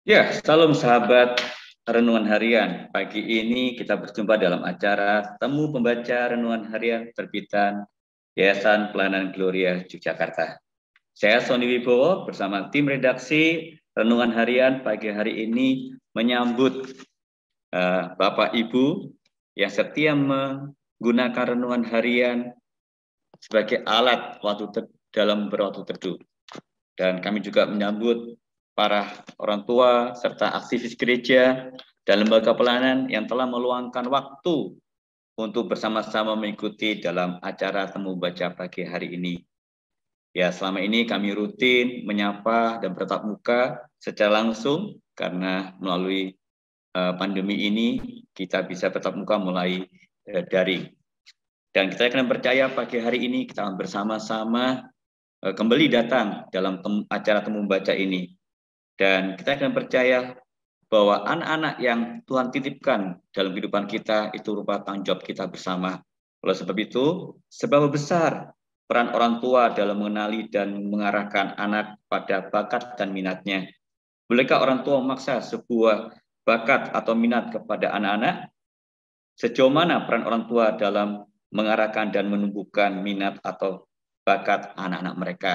Ya, salam sahabat Renungan Harian. Pagi ini kita berjumpa dalam acara Temu Pembaca Renungan Harian terbitan Yayasan Pelayanan Gloria Yogyakarta. Saya Sony Wibowo bersama tim redaksi Renungan Harian pagi hari ini menyambut Bapak Ibu yang setia menggunakan Renungan Harian sebagai alat dalam berwaktu teduh. Dan kami juga menyambut para orang tua serta aktivis gereja dan lembaga pelayanan yang telah meluangkan waktu untuk bersama-sama mengikuti dalam acara Temu Baca pagi hari ini. Ya, selama ini kami rutin menyapa dan bertatap muka secara langsung karena melalui pandemi ini kita bisa bertatap muka mulai daring. Dan kita akan percaya pagi hari ini kita akan bersama-sama kembali datang dalam acara Temu Baca ini. Dan kita akan percaya bahwa anak-anak yang Tuhan titipkan dalam kehidupan kita itu merupakan tanggung jawab kita bersama. Oleh sebab itu, seberapa besar peran orang tua dalam mengenali dan mengarahkan anak pada bakat dan minatnya. Bolehkah orang tua memaksa sebuah bakat atau minat kepada anak-anak? Sejauh mana peran orang tua dalam mengarahkan dan menumbuhkan minat atau bakat anak-anak mereka?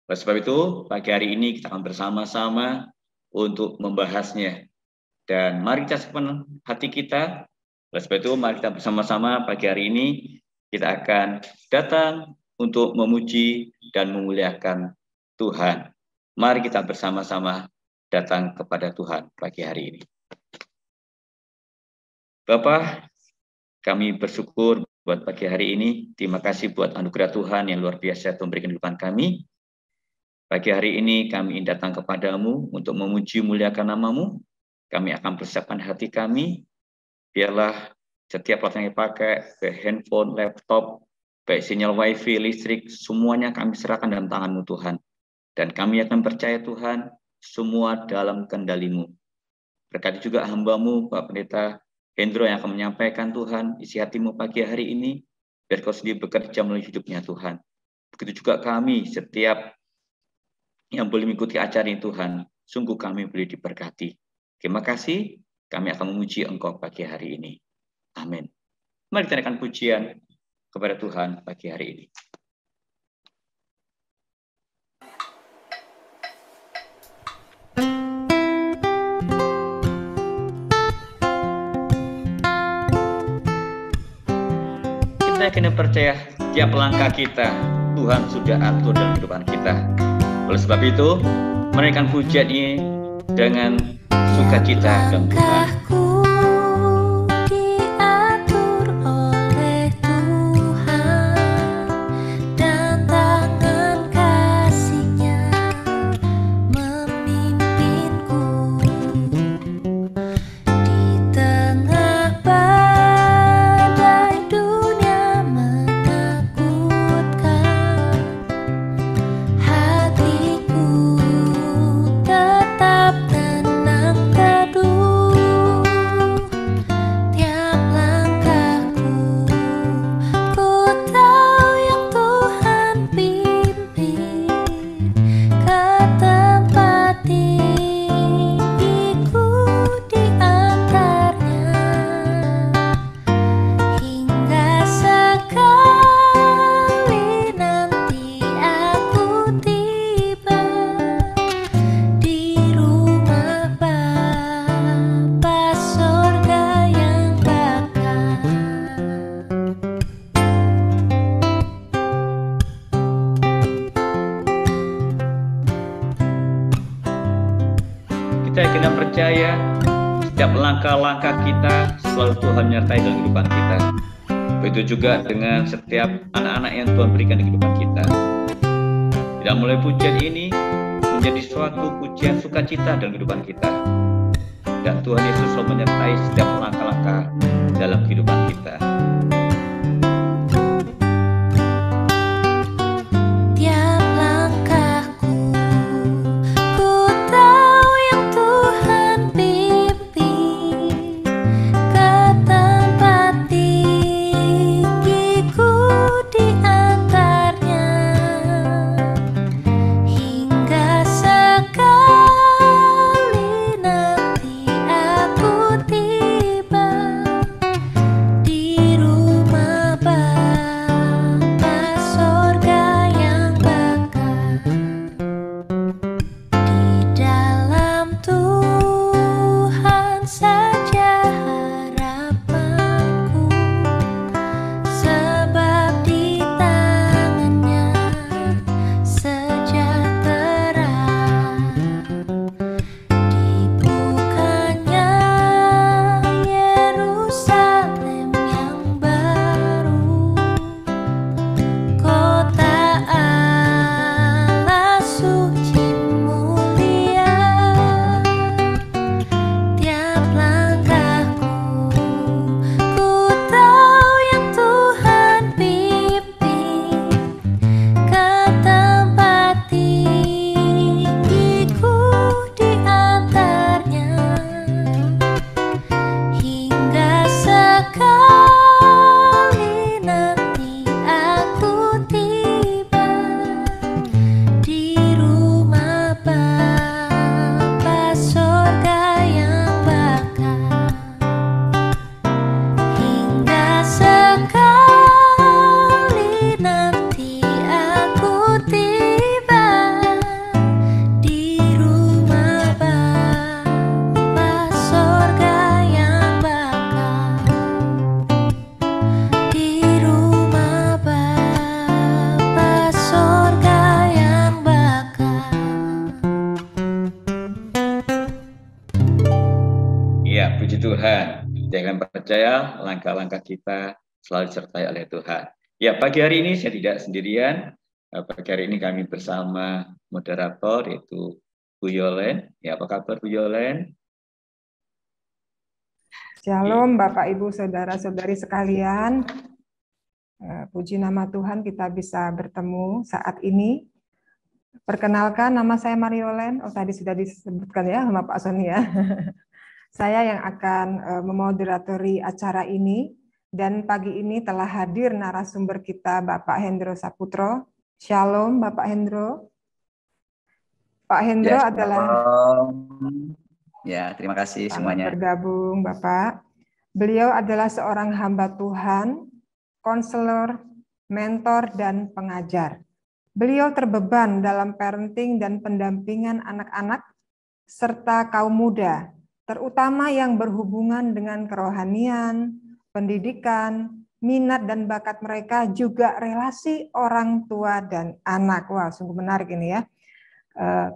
Oleh sebab itu, pagi hari ini kita akan bersama-sama untuk membahasnya. Dan mari kita simpan hati kita. Oleh sebab itu, mari kita bersama-sama pagi hari ini kita akan datang untuk memuji dan memuliakan Tuhan. Mari kita bersama-sama datang kepada Tuhan pagi hari ini. Bapak, kami bersyukur buat pagi hari ini. Terima kasih buat anugerah Tuhan yang luar biasa memberikan kehidupan kami. Pagi hari ini kami ingin datang kepadamu untuk memuji muliakan namamu. Kami akan persiapkan hati kami. Biarlah setiap alat yang dipakai, baik handphone, laptop, baik sinyal wifi, listrik, semuanya kami serahkan dalam tanganmu Tuhan. Dan kami akan percaya Tuhan, semua dalam kendalimu. Berkati juga hambamu, Pak Pendeta Hendro yang akan menyampaikan Tuhan, isi hatimu pagi hari ini, biar kau sendiri bekerja melalui hidupnya Tuhan. Begitu juga kami, setiap yang boleh mengikuti acara ini Tuhan, sungguh kami boleh diberkati. Terima kasih, kami akan memuji Engkau pagi hari ini. Amin. Mari kita naikkan pujian kepada Tuhan pagi hari ini. Kita akan percaya setiap langkah kita, Tuhan sudah atur dalam kehidupan kita. Oleh sebab itu, menaikkan pujian ini dengan sukacita dan Tuhan. Kita kena percaya setiap langkah-langkah kita selalu Tuhan menyertai dalam kehidupan kita. Begitu juga dengan setiap anak-anak yang Tuhan berikan di kehidupan kita. Tidak mulai pujian ini menjadi suatu pujian sukacita dalam kehidupan kita. Dan Tuhan Yesus selalu menyertai setiap langkah-langkah dalam kehidupan kita. Hingga sekali Puji Tuhan, jangan percaya langkah-langkah kita selalu disertai oleh Tuhan. Ya, pagi hari ini saya tidak sendirian. Pagi hari ini kami bersama moderator yaitu Bu Yolen. Ya, apa kabar Bu Yolen? Shalom Bapak Ibu Saudara-saudari sekalian. Puji nama Tuhan kita bisa bertemu saat ini. Perkenalkan, nama saya Mariolen. Oh, tadi sudah disebutkan ya sama Pak Sony ya. Saya yang akan memoderatori acara ini, dan pagi ini telah hadir narasumber kita Bapak Hendro Saputro. Shalom Bapak Hendro. Pak Hendro Ya, adalah ya, terima kasih semuanya. Bergabung Bapak. Beliau adalah seorang hamba Tuhan, konselor, mentor, dan pengajar. Beliau terbeban dalam parenting dan pendampingan anak-anak serta kaum muda, terutama yang berhubungan dengan kerohanian, pendidikan, minat dan bakat mereka, juga relasi orang tua dan anak. Wah, sungguh menarik ini ya.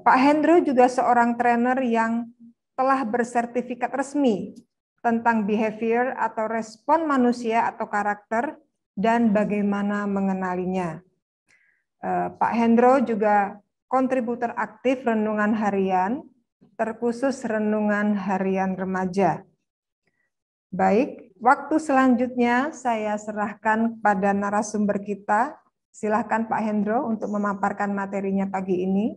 Pak Hendro juga seorang trainer yang telah bersertifikat resmi tentang behavior atau respon manusia atau karakter dan bagaimana mengenalinya. Pak Hendro juga kontributor aktif renungan harian, terkhusus renungan harian remaja. Baik, waktu selanjutnya saya serahkan kepada narasumber kita. Silakan Pak Hendro untuk memaparkan materinya pagi ini.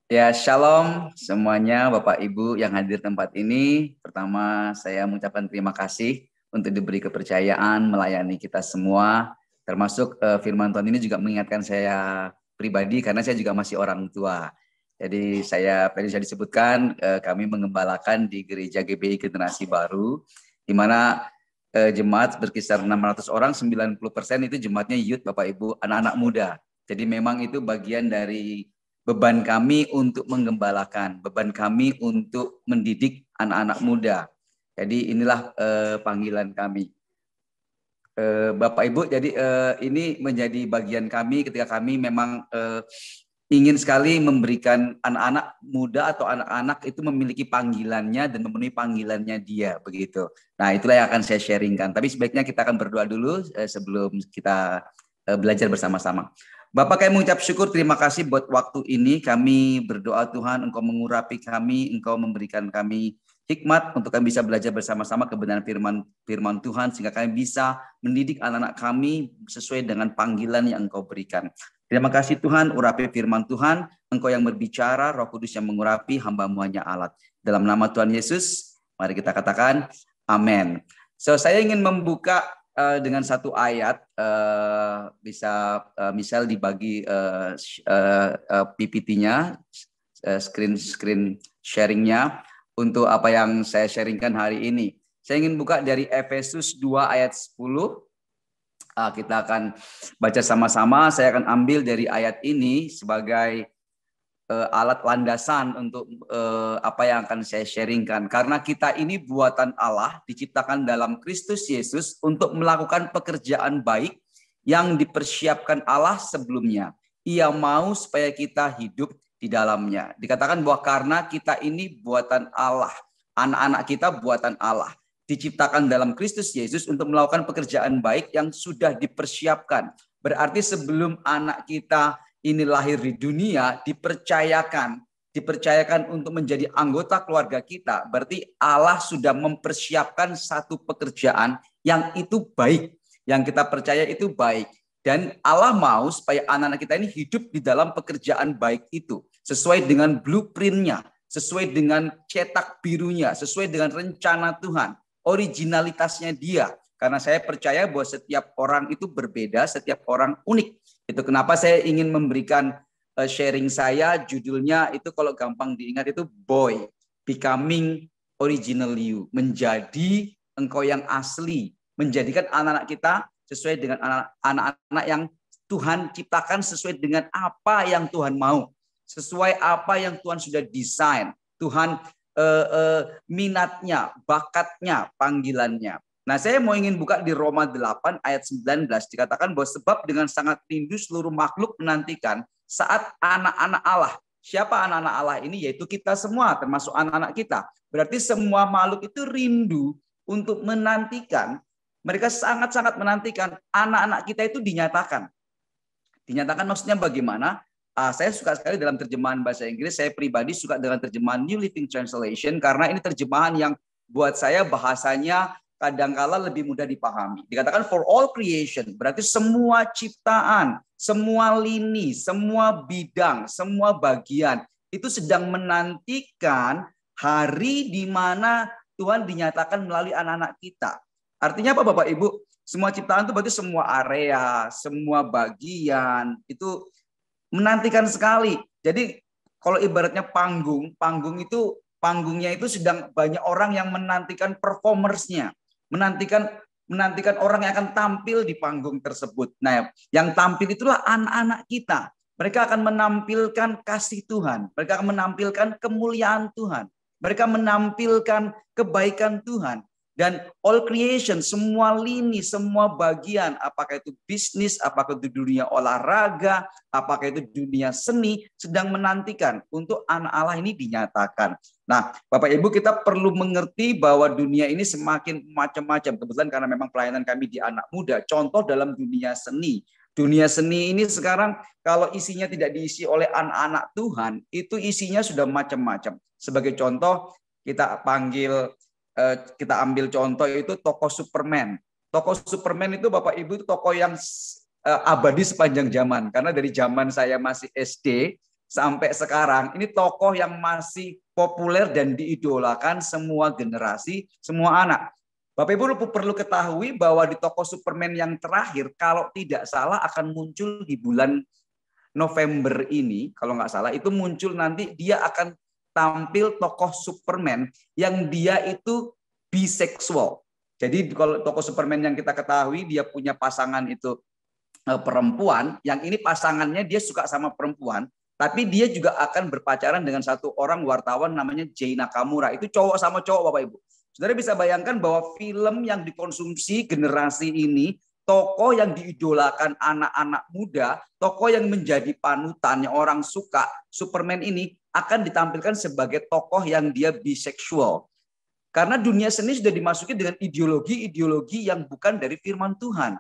Ya, shalom semuanya Bapak Ibu yang hadir tempat ini. Pertama, saya mengucapkan terima kasih untuk diberi kepercayaan melayani kita semua. Termasuk firman Tuhan ini juga mengingatkan saya pribadi karena saya juga masih orang tua. Jadi tadi saya disebutkan kami mengembalakan di gereja GBI Generasi Baru, di mana jemaat berkisar 600 orang, 90% itu jemaatnya youth Bapak Ibu, anak-anak muda. Jadi memang itu bagian dari beban kami untuk menggembalakan, beban kami untuk mendidik anak-anak muda. Jadi inilah panggilan kami. Bapak Ibu, jadi ini menjadi bagian kami ketika kami memang ingin sekali memberikan anak-anak muda atau anak-anak itu memiliki panggilannya dan memenuhi panggilannya dia, begitu. Nah, itulah yang akan saya sharingkan. Tapi sebaiknya kita akan berdoa dulu sebelum kita belajar bersama-sama. Bapak, kami mengucap syukur, terima kasih buat waktu ini. Kami berdoa Tuhan, Engkau mengurapi kami, Engkau memberikan kami hikmat untuk kami bisa belajar bersama-sama kebenaran firman Tuhan, sehingga kami bisa mendidik anak-anak kami sesuai dengan panggilan yang Engkau berikan. Terima kasih Tuhan, urapi firman Tuhan, Engkau yang berbicara, Roh Kudus yang mengurapi, hamba-Mu hanya alat. Dalam nama Tuhan Yesus, mari kita katakan amin. So, saya ingin membuka dengan satu ayat, bisa misal dibagi PPT-nya, screen sharing-nya untuk apa yang saya sharingkan hari ini. Saya ingin buka dari Efesus 2 ayat 10. Kita akan baca sama-sama. Saya akan ambil dari ayat ini sebagai alat landasan untuk apa yang akan saya sharingkan. Karena kita ini buatan Allah, diciptakan dalam Kristus Yesus untuk melakukan pekerjaan baik yang dipersiapkan Allah sebelumnya. Ia mau supaya kita hidup di dalamnya. Dikatakan bahwa karena kita ini buatan Allah, anak-anak kita buatan Allah, diciptakan dalam Kristus Yesus untuk melakukan pekerjaan baik yang sudah dipersiapkan. Berarti sebelum anak kita ini lahir di dunia, dipercayakan untuk menjadi anggota keluarga kita. Berarti Allah sudah mempersiapkan satu pekerjaan yang itu baik, yang kita percaya itu baik. Dan Allah mau supaya anak-anak kita ini hidup di dalam pekerjaan baik itu. Sesuai dengan blueprint-nya, sesuai dengan cetak birunya, sesuai dengan rencana Tuhan. Originalitasnya dia. Karena saya percaya bahwa setiap orang itu berbeda, setiap orang unik. Itu kenapa saya ingin memberikan sharing saya, judulnya itu kalau gampang diingat itu Boy, Becoming Original You. Menjadi engkau yang asli. Menjadikan anak-anak kita sesuai dengan anak-anak yang Tuhan ciptakan sesuai dengan apa yang Tuhan mau. Sesuai apa yang Tuhan sudah desain. Tuhan minatnya, bakatnya, panggilannya. Nah, saya mau ingin buka di Roma 8 ayat 19. Dikatakan bahwa sebab dengan sangat rindu seluruh makhluk menantikan saat anak-anak Allah, Siapa anak-anak Allah ini? Yaitu kita semua, termasuk anak-anak kita. Berarti semua makhluk itu rindu untuk menantikan, mereka sangat-sangat menantikan anak-anak kita itu dinyatakan. Dinyatakan maksudnya bagaimana? Saya suka sekali dalam terjemahan bahasa Inggris. Saya pribadi suka dengan terjemahan New Living Translation karena ini terjemahan yang buat saya bahasanya kadangkala lebih mudah dipahami. Dikatakan for all creation, berarti semua ciptaan, semua lini, semua bidang, semua bagian itu sedang menantikan hari di mana Tuhan dinyatakan melalui anak-anak kita. Artinya apa Bapak Ibu? Semua ciptaan itu berarti semua area, semua bagian itu menantikan sekali. Jadi kalau ibaratnya panggungnya itu sedang banyak orang yang menantikan performersnya, menantikan orang yang akan tampil di panggung tersebut. Nah, yang tampil itulah anak-anak kita. Mereka akan menampilkan kasih Tuhan, mereka akan menampilkan kemuliaan Tuhan, mereka menampilkan kebaikan Tuhan. Dan all creation, semua lini, semua bagian, apakah itu bisnis, apakah itu dunia olahraga, apakah itu dunia seni, sedang menantikan untuk anak Allah ini dinyatakan. Nah, Bapak Ibu, kita perlu mengerti bahwa dunia ini semakin macam-macam. Kebetulan karena memang pelayanan kami di anak muda, contoh dalam dunia seni. Dunia seni ini sekarang kalau isinya tidak diisi oleh anak-anak Tuhan, itu isinya sudah macam-macam. Sebagai contoh, kita ambil contoh itu tokoh Superman. Tokoh Superman itu Bapak Ibu itu tokoh yang abadi sepanjang zaman. Karena dari zaman saya masih SD sampai sekarang, ini tokoh yang masih populer dan diidolakan semua generasi, semua anak. Bapak Ibu perlu ketahui bahwa di tokoh Superman yang terakhir, kalau tidak salah akan muncul di bulan November ini, kalau nggak salah, itu muncul nanti dia akan tampil tokoh Superman yang dia itu biseksual. Jadi kalau tokoh Superman yang kita ketahui dia punya pasangan itu perempuan, yang ini pasangannya dia suka sama perempuan, tapi dia juga akan berpacaran dengan satu orang wartawan namanya Jay Nakamura. Itu cowok sama cowok Bapak Ibu. Saudara bisa bayangkan bahwa film yang dikonsumsi generasi ini, tokoh yang diidolakan anak-anak muda, tokoh yang menjadi panutan yang orang suka, Superman ini akan ditampilkan sebagai tokoh yang dia biseksual. Karena dunia seni sudah dimasuki dengan ideologi-ideologi yang bukan dari firman Tuhan.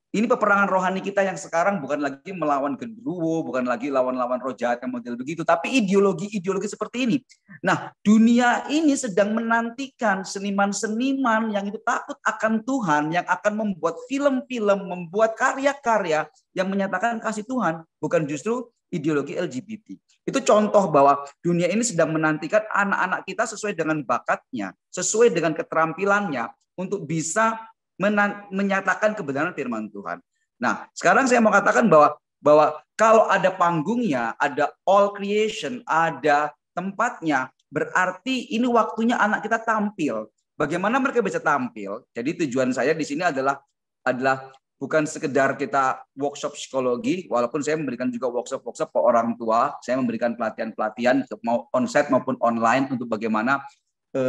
Ini peperangan rohani kita yang sekarang bukan lagi melawan genderuwo, bukan lagi lawan-lawan roh jahat yang model begitu, tapi ideologi-ideologi seperti ini. Nah, dunia ini sedang menantikan seniman-seniman yang itu takut akan Tuhan, yang akan membuat film-film, membuat karya-karya yang menyatakan kasih Tuhan, bukan justru ideologi LGBT. Itu contoh bahwa dunia ini sedang menantikan anak-anak kita sesuai dengan bakatnya, sesuai dengan keterampilannya untuk bisa menyatakan kebenaran firman Tuhan. Nah, sekarang saya mau katakan bahwa kalau ada panggungnya, ada all creation, ada tempatnya, berarti ini waktunya anak kita tampil. Bagaimana mereka bisa tampil? Jadi tujuan saya di sini adalah bukan sekedar kita workshop psikologi, walaupun saya memberikan juga workshop ke orang tua, saya memberikan pelatihan-pelatihan mau onsite maupun online untuk bagaimana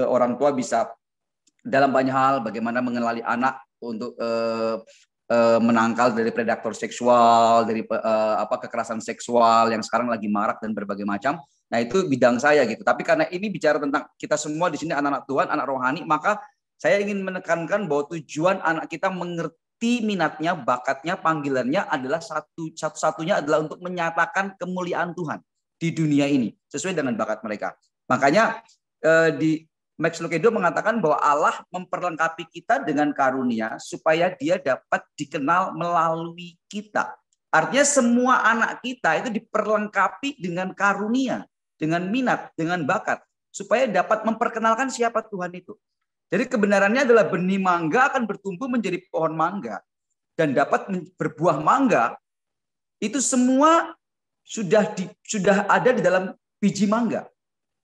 orang tua bisa dalam banyak hal, bagaimana mengenali anak untuk menangkal dari predator seksual, dari kekerasan seksual yang sekarang lagi marak dan berbagai macam. Nah, itu bidang saya gitu. Tapi karena ini bicara tentang kita semua di sini anak-anak Tuhan, anak rohani, maka saya ingin menekankan bahwa tujuan anak kita mengerti minatnya, bakatnya, panggilannya adalah satu-satunya adalah untuk menyatakan kemuliaan Tuhan di dunia ini sesuai dengan bakat mereka. Makanya di Max Lucado mengatakan bahwa Allah memperlengkapi kita dengan karunia supaya dia dapat dikenal melalui kita. Artinya semua anak kita itu diperlengkapi dengan karunia, dengan minat, dengan bakat, supaya dapat memperkenalkan siapa Tuhan itu. Jadi kebenarannya adalah benih mangga akan bertumbuh menjadi pohon mangga dan dapat berbuah mangga. Itu semua sudah ada di dalam biji mangga.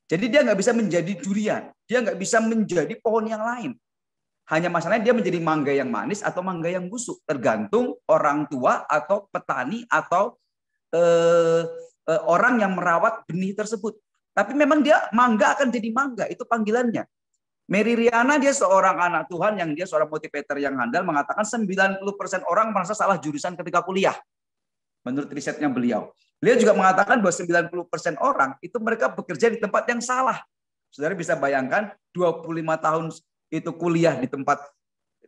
Jadi dia nggak bisa menjadi durian, dia nggak bisa menjadi pohon yang lain. Hanya masalahnya dia menjadi mangga yang manis atau mangga yang busuk, tergantung orang tua atau petani atau orang yang merawat benih tersebut. Tapi memang dia mangga akan jadi mangga, itu panggilannya. Mary Riana dia seorang anak Tuhan yang dia seorang motivator yang handal mengatakan 90% orang merasa salah jurusan ketika kuliah. menurut risetnya beliau. Beliau juga mengatakan bahwa 90% orang itu mereka bekerja di tempat yang salah. Saudara bisa bayangkan 25 tahun itu kuliah di tempat,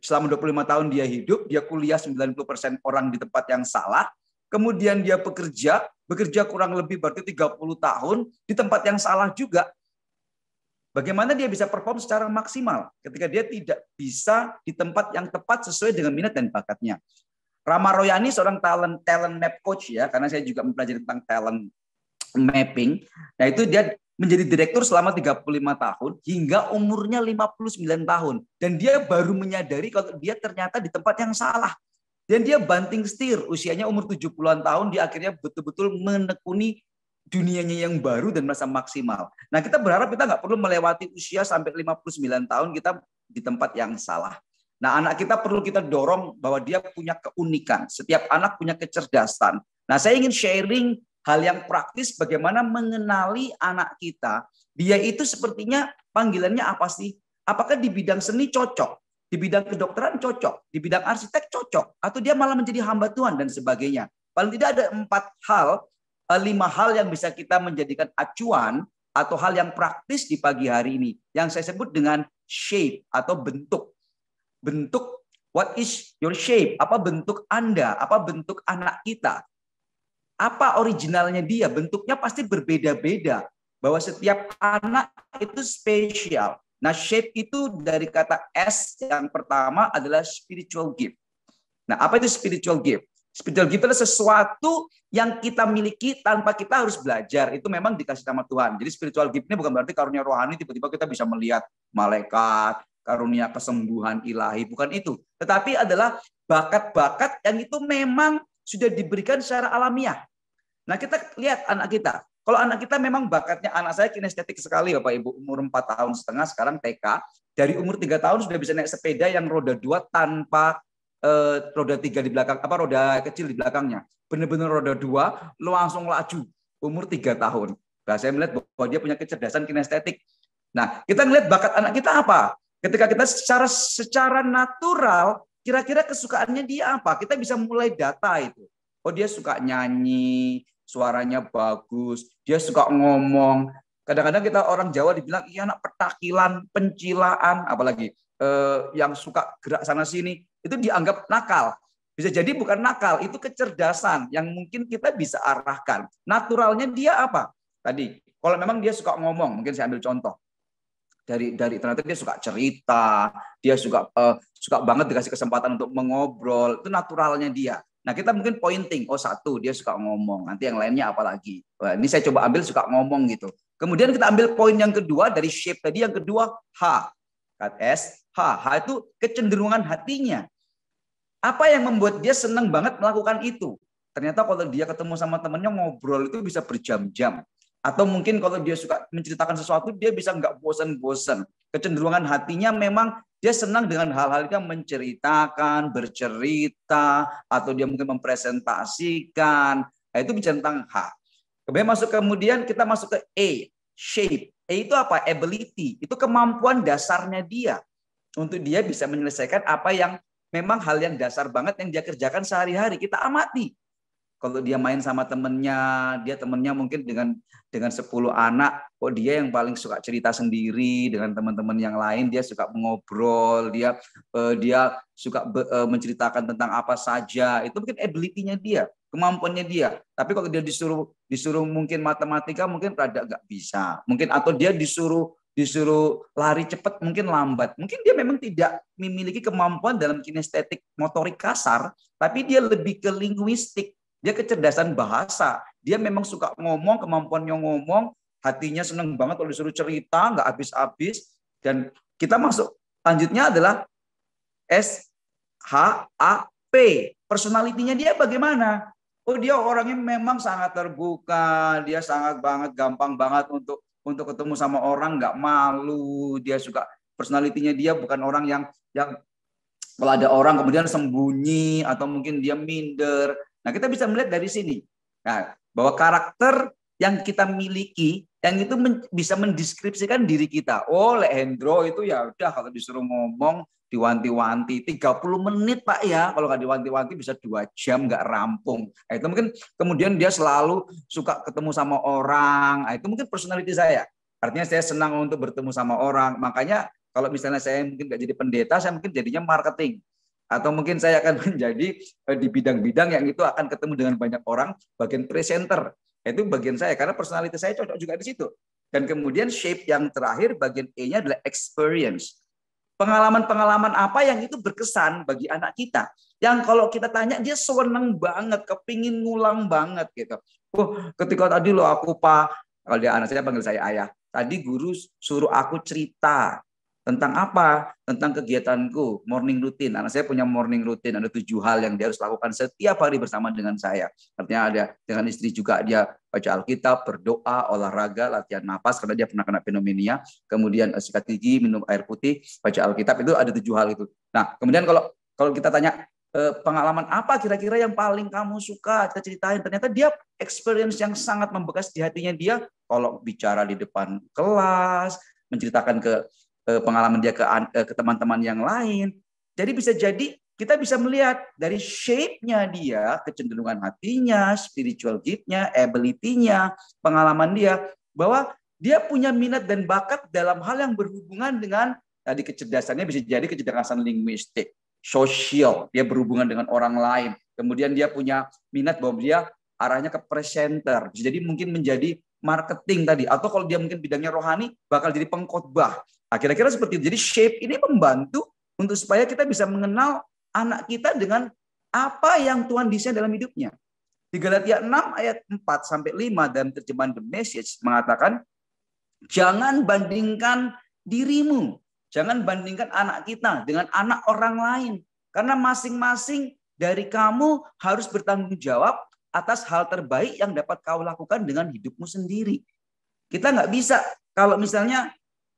selama 25 tahun dia hidup, dia kuliah 90% orang di tempat yang salah. Kemudian dia bekerja kurang lebih berarti 30 tahun di tempat yang salah juga. Bagaimana dia bisa perform secara maksimal ketika dia tidak bisa di tempat yang tepat sesuai dengan minat dan bakatnya. Rama Royani seorang talent map coach ya, karena saya juga mempelajari tentang talent mapping. Nah itu dia menjadi direktur selama 35 tahun hingga umurnya 59 tahun. Dan dia baru menyadari kalau dia ternyata di tempat yang salah. Dan dia banting setir, usianya umur 70-an tahun, dia akhirnya betul-betul menekuni dunianya yang baru dan merasa maksimal. Nah kita berharap kita nggak perlu melewati usia sampai 59 tahun kita di tempat yang salah. Nah anak kita perlu kita dorong bahwa dia punya keunikan. Setiap anak punya kecerdasan. Nah saya ingin sharing hal yang praktis bagaimana mengenali anak kita. Dia itu sepertinya panggilannya apa sih? Apakah di bidang seni cocok? Di bidang kedokteran cocok? Di bidang arsitek cocok? Atau dia malah menjadi hamba Tuhan dan sebagainya? Paling tidak ada 5 hal yang bisa kita menjadikan acuan atau hal yang praktis di pagi hari ini. Yang saya sebut dengan shape atau bentuk. Bentuk, what is your shape? Apa bentuk Anda? Apa bentuk anak kita? Apa originalnya dia? Bentuknya pasti berbeda-beda. Bahwa setiap anak itu spesial. Nah, shape itu dari kata S yang pertama adalah spiritual gift. Nah, apa itu spiritual gift? Spiritual gift adalah sesuatu yang kita miliki tanpa kita harus belajar. Itu memang dikasih sama Tuhan. Jadi spiritual gift ini bukan berarti karunia rohani tiba-tiba kita bisa melihat malaikat, karunia kesembuhan ilahi, bukan itu. Tetapi adalah bakat-bakat yang itu memang sudah diberikan secara alamiah. Nah kita lihat anak kita. Kalau anak kita memang bakatnya, anak saya kinestetik sekali Bapak Ibu, umur 4 tahun setengah, sekarang TK. Dari umur 3 tahun sudah bisa naik sepeda yang roda 2 tanpa roda 3 di belakang, roda kecil di belakangnya. Benar-benar roda 2, langsung laju. Umur 3 tahun. Nah, saya melihat bahwa dia punya kecerdasan kinestetik. Nah kita melihat bakat anak kita apa? Ketika kita secara natural, kira-kira kesukaannya dia apa? Kita bisa mulai data itu. Oh dia suka nyanyi, suaranya bagus, dia suka ngomong. Kadang-kadang kita orang Jawa dibilang, iya anak petakilan, pencilaan, apalagi yang suka gerak sana sini, itu dianggap nakal. Bisa jadi bukan nakal, itu kecerdasan yang mungkin kita bisa arahkan. Naturalnya dia apa? Tadi, kalau memang dia suka ngomong, mungkin saya ambil contoh. Dari ternyata dia suka cerita, dia suka banget dikasih kesempatan untuk mengobrol, itu naturalnya dia. Nah kita mungkin pointing, oh 1 dia suka ngomong, nanti yang lainnya apa lagi? Wah, ini saya coba ambil suka ngomong gitu. Kemudian kita ambil poin yang kedua dari shape tadi, yang kedua H, S, H itu kecenderungan hatinya. Apa yang membuat dia senang banget melakukan itu? Ternyata kalau dia ketemu sama temannya ngobrol itu bisa berjam-jam. Atau mungkin kalau dia suka menceritakan sesuatu, dia bisa nggak bosan-bosan. Kecenderungan hatinya memang dia senang dengan hal-hal yang menceritakan, bercerita, atau dia mungkin mempresentasikan. Nah, itu bicara tentang H. Kemudian kita masuk ke E, shape. E itu apa? Ability. Itu kemampuan dasarnya dia. Untuk dia bisa menyelesaikan apa yang memang hal yang dasar banget yang dia kerjakan sehari-hari. Kita amati. Kalau dia main sama temennya mungkin dengan 10 anak, kok dia yang paling suka cerita sendiri dengan teman-teman yang lain, dia suka mengobrol, dia suka menceritakan tentang apa saja. Itu mungkin ability-nya dia, kemampuannya dia. Tapi kalau dia disuruh mungkin matematika mungkin rada nggak bisa. Mungkin atau dia disuruh lari cepat mungkin lambat. Mungkin dia memang tidak memiliki kemampuan dalam kinestetik motorik kasar, tapi dia lebih ke linguistik. Dia kecerdasan bahasa. Dia memang suka ngomong, kemampuannya ngomong, hatinya senang banget kalau disuruh cerita, nggak habis-habis. Dan kita masuk, lanjutnya adalah SHAP. Personalitinya dia bagaimana? Oh dia orangnya memang sangat terbuka, dia sangat banget, gampang banget untuk ketemu sama orang, nggak malu. Dia suka, personalitinya dia bukan orang yang kalau ada orang kemudian sembunyi atau mungkin dia minder. Nah, kita bisa melihat dari sini. Nah, bahwa karakter yang kita miliki yang itu bisa mendeskripsikan diri kita. Oh, Lek Hendro itu ya udah kalau disuruh ngomong diwanti-wanti 30 menit Pak ya, kalau nggak diwanti-wanti bisa 2 jam nggak rampung. Nah, itu mungkin kemudian dia selalu suka ketemu sama orang. Nah, itu mungkin personality saya. Artinya saya senang untuk bertemu sama orang. Makanya kalau misalnya saya mungkin nggak jadi pendeta, saya mungkin jadinya marketing. Atau mungkin saya akan menjadi di bidang-bidang yang itu akan ketemu dengan banyak orang, bagian presenter. Itu bagian saya, karena personality saya cocok juga di situ. Dan kemudian shape yang terakhir, bagian E-nya adalah experience. Pengalaman-pengalaman apa yang itu berkesan bagi anak kita. Yang kalau kita tanya, dia seneng banget, kepingin ngulang banget gitu. Ketika tadi loh aku Pak, kalau dia anak saya panggil saya ayah. Tadi guru suruh aku cerita. Tentang apa? Tentang kegiatanku, morning routine. Anak saya punya morning routine, ada 7 hal yang dia harus lakukan setiap hari bersama dengan saya. Artinya ada dengan istri juga, dia baca Alkitab, berdoa, olahraga, latihan napas, karena dia pernah kena pneumonia. Kemudian sikat gigi, minum air putih, baca Alkitab, itu ada 7 hal itu. Nah, kemudian kalau kita tanya, pengalaman apa kira-kira yang paling kamu suka kita ceritain, ternyata dia experience yang sangat membekas di hatinya dia, kalau bicara di depan kelas, menceritakan pengalaman dia ke teman-teman yang lain. Jadi bisa jadi kita bisa melihat dari shape-nya dia, kecenderungan hatinya, spiritual gift-nya, ability-nya, pengalaman dia, bahwa dia punya minat dan bakat dalam hal yang berhubungan dengan tadi kecerdasannya, bisa jadi kecerdasan linguistik, sosial, dia berhubungan dengan orang lain. Kemudian dia punya minat bahwa dia arahnya ke presenter, bisa jadi mungkin menjadi marketing tadi, atau kalau dia mungkin bidangnya rohani bakal jadi pengkhotbah. Kira-kira seperti itu. Jadi shape ini membantu untuk supaya kita bisa mengenal anak kita dengan apa yang Tuhan desain dalam hidupnya. Di Galatia 6 ayat 4-5 dan terjemahan The Message mengatakan, jangan bandingkan dirimu, jangan bandingkan anak kita dengan anak orang lain. Karena masing-masing dari kamu harus bertanggung jawab atas hal terbaik yang dapat kau lakukan dengan hidupmu sendiri. Kita nggak bisa, kalau misalnya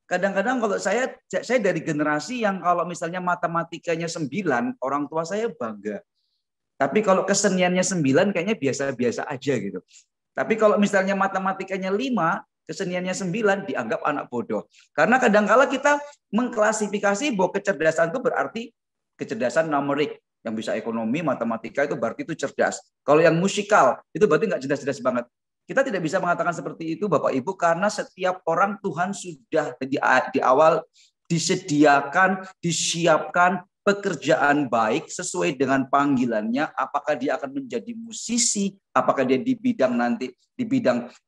kadang-kadang kalau saya dari generasi yang kalau misalnya matematikanya 9, orang tua saya bangga. Tapi kalau keseniannya 9 kayaknya biasa-biasa aja gitu. Tapi kalau misalnya matematikanya 5, keseniannya 9 dianggap anak bodoh. Karena kadang-kala kita mengklasifikasi bahwa kecerdasan itu berarti kecerdasan numerik. Yang bisa ekonomi, matematika itu berarti itu cerdas. Kalau yang musikal itu berarti nggak cerdas-cerdas banget. Kita tidak bisa mengatakan seperti itu Bapak Ibu, karena setiap orang Tuhan sudah di awal disediakan, disiapkan pekerjaan baik sesuai dengan panggilannya. Apakah dia akan menjadi musisi, apakah dia di bidang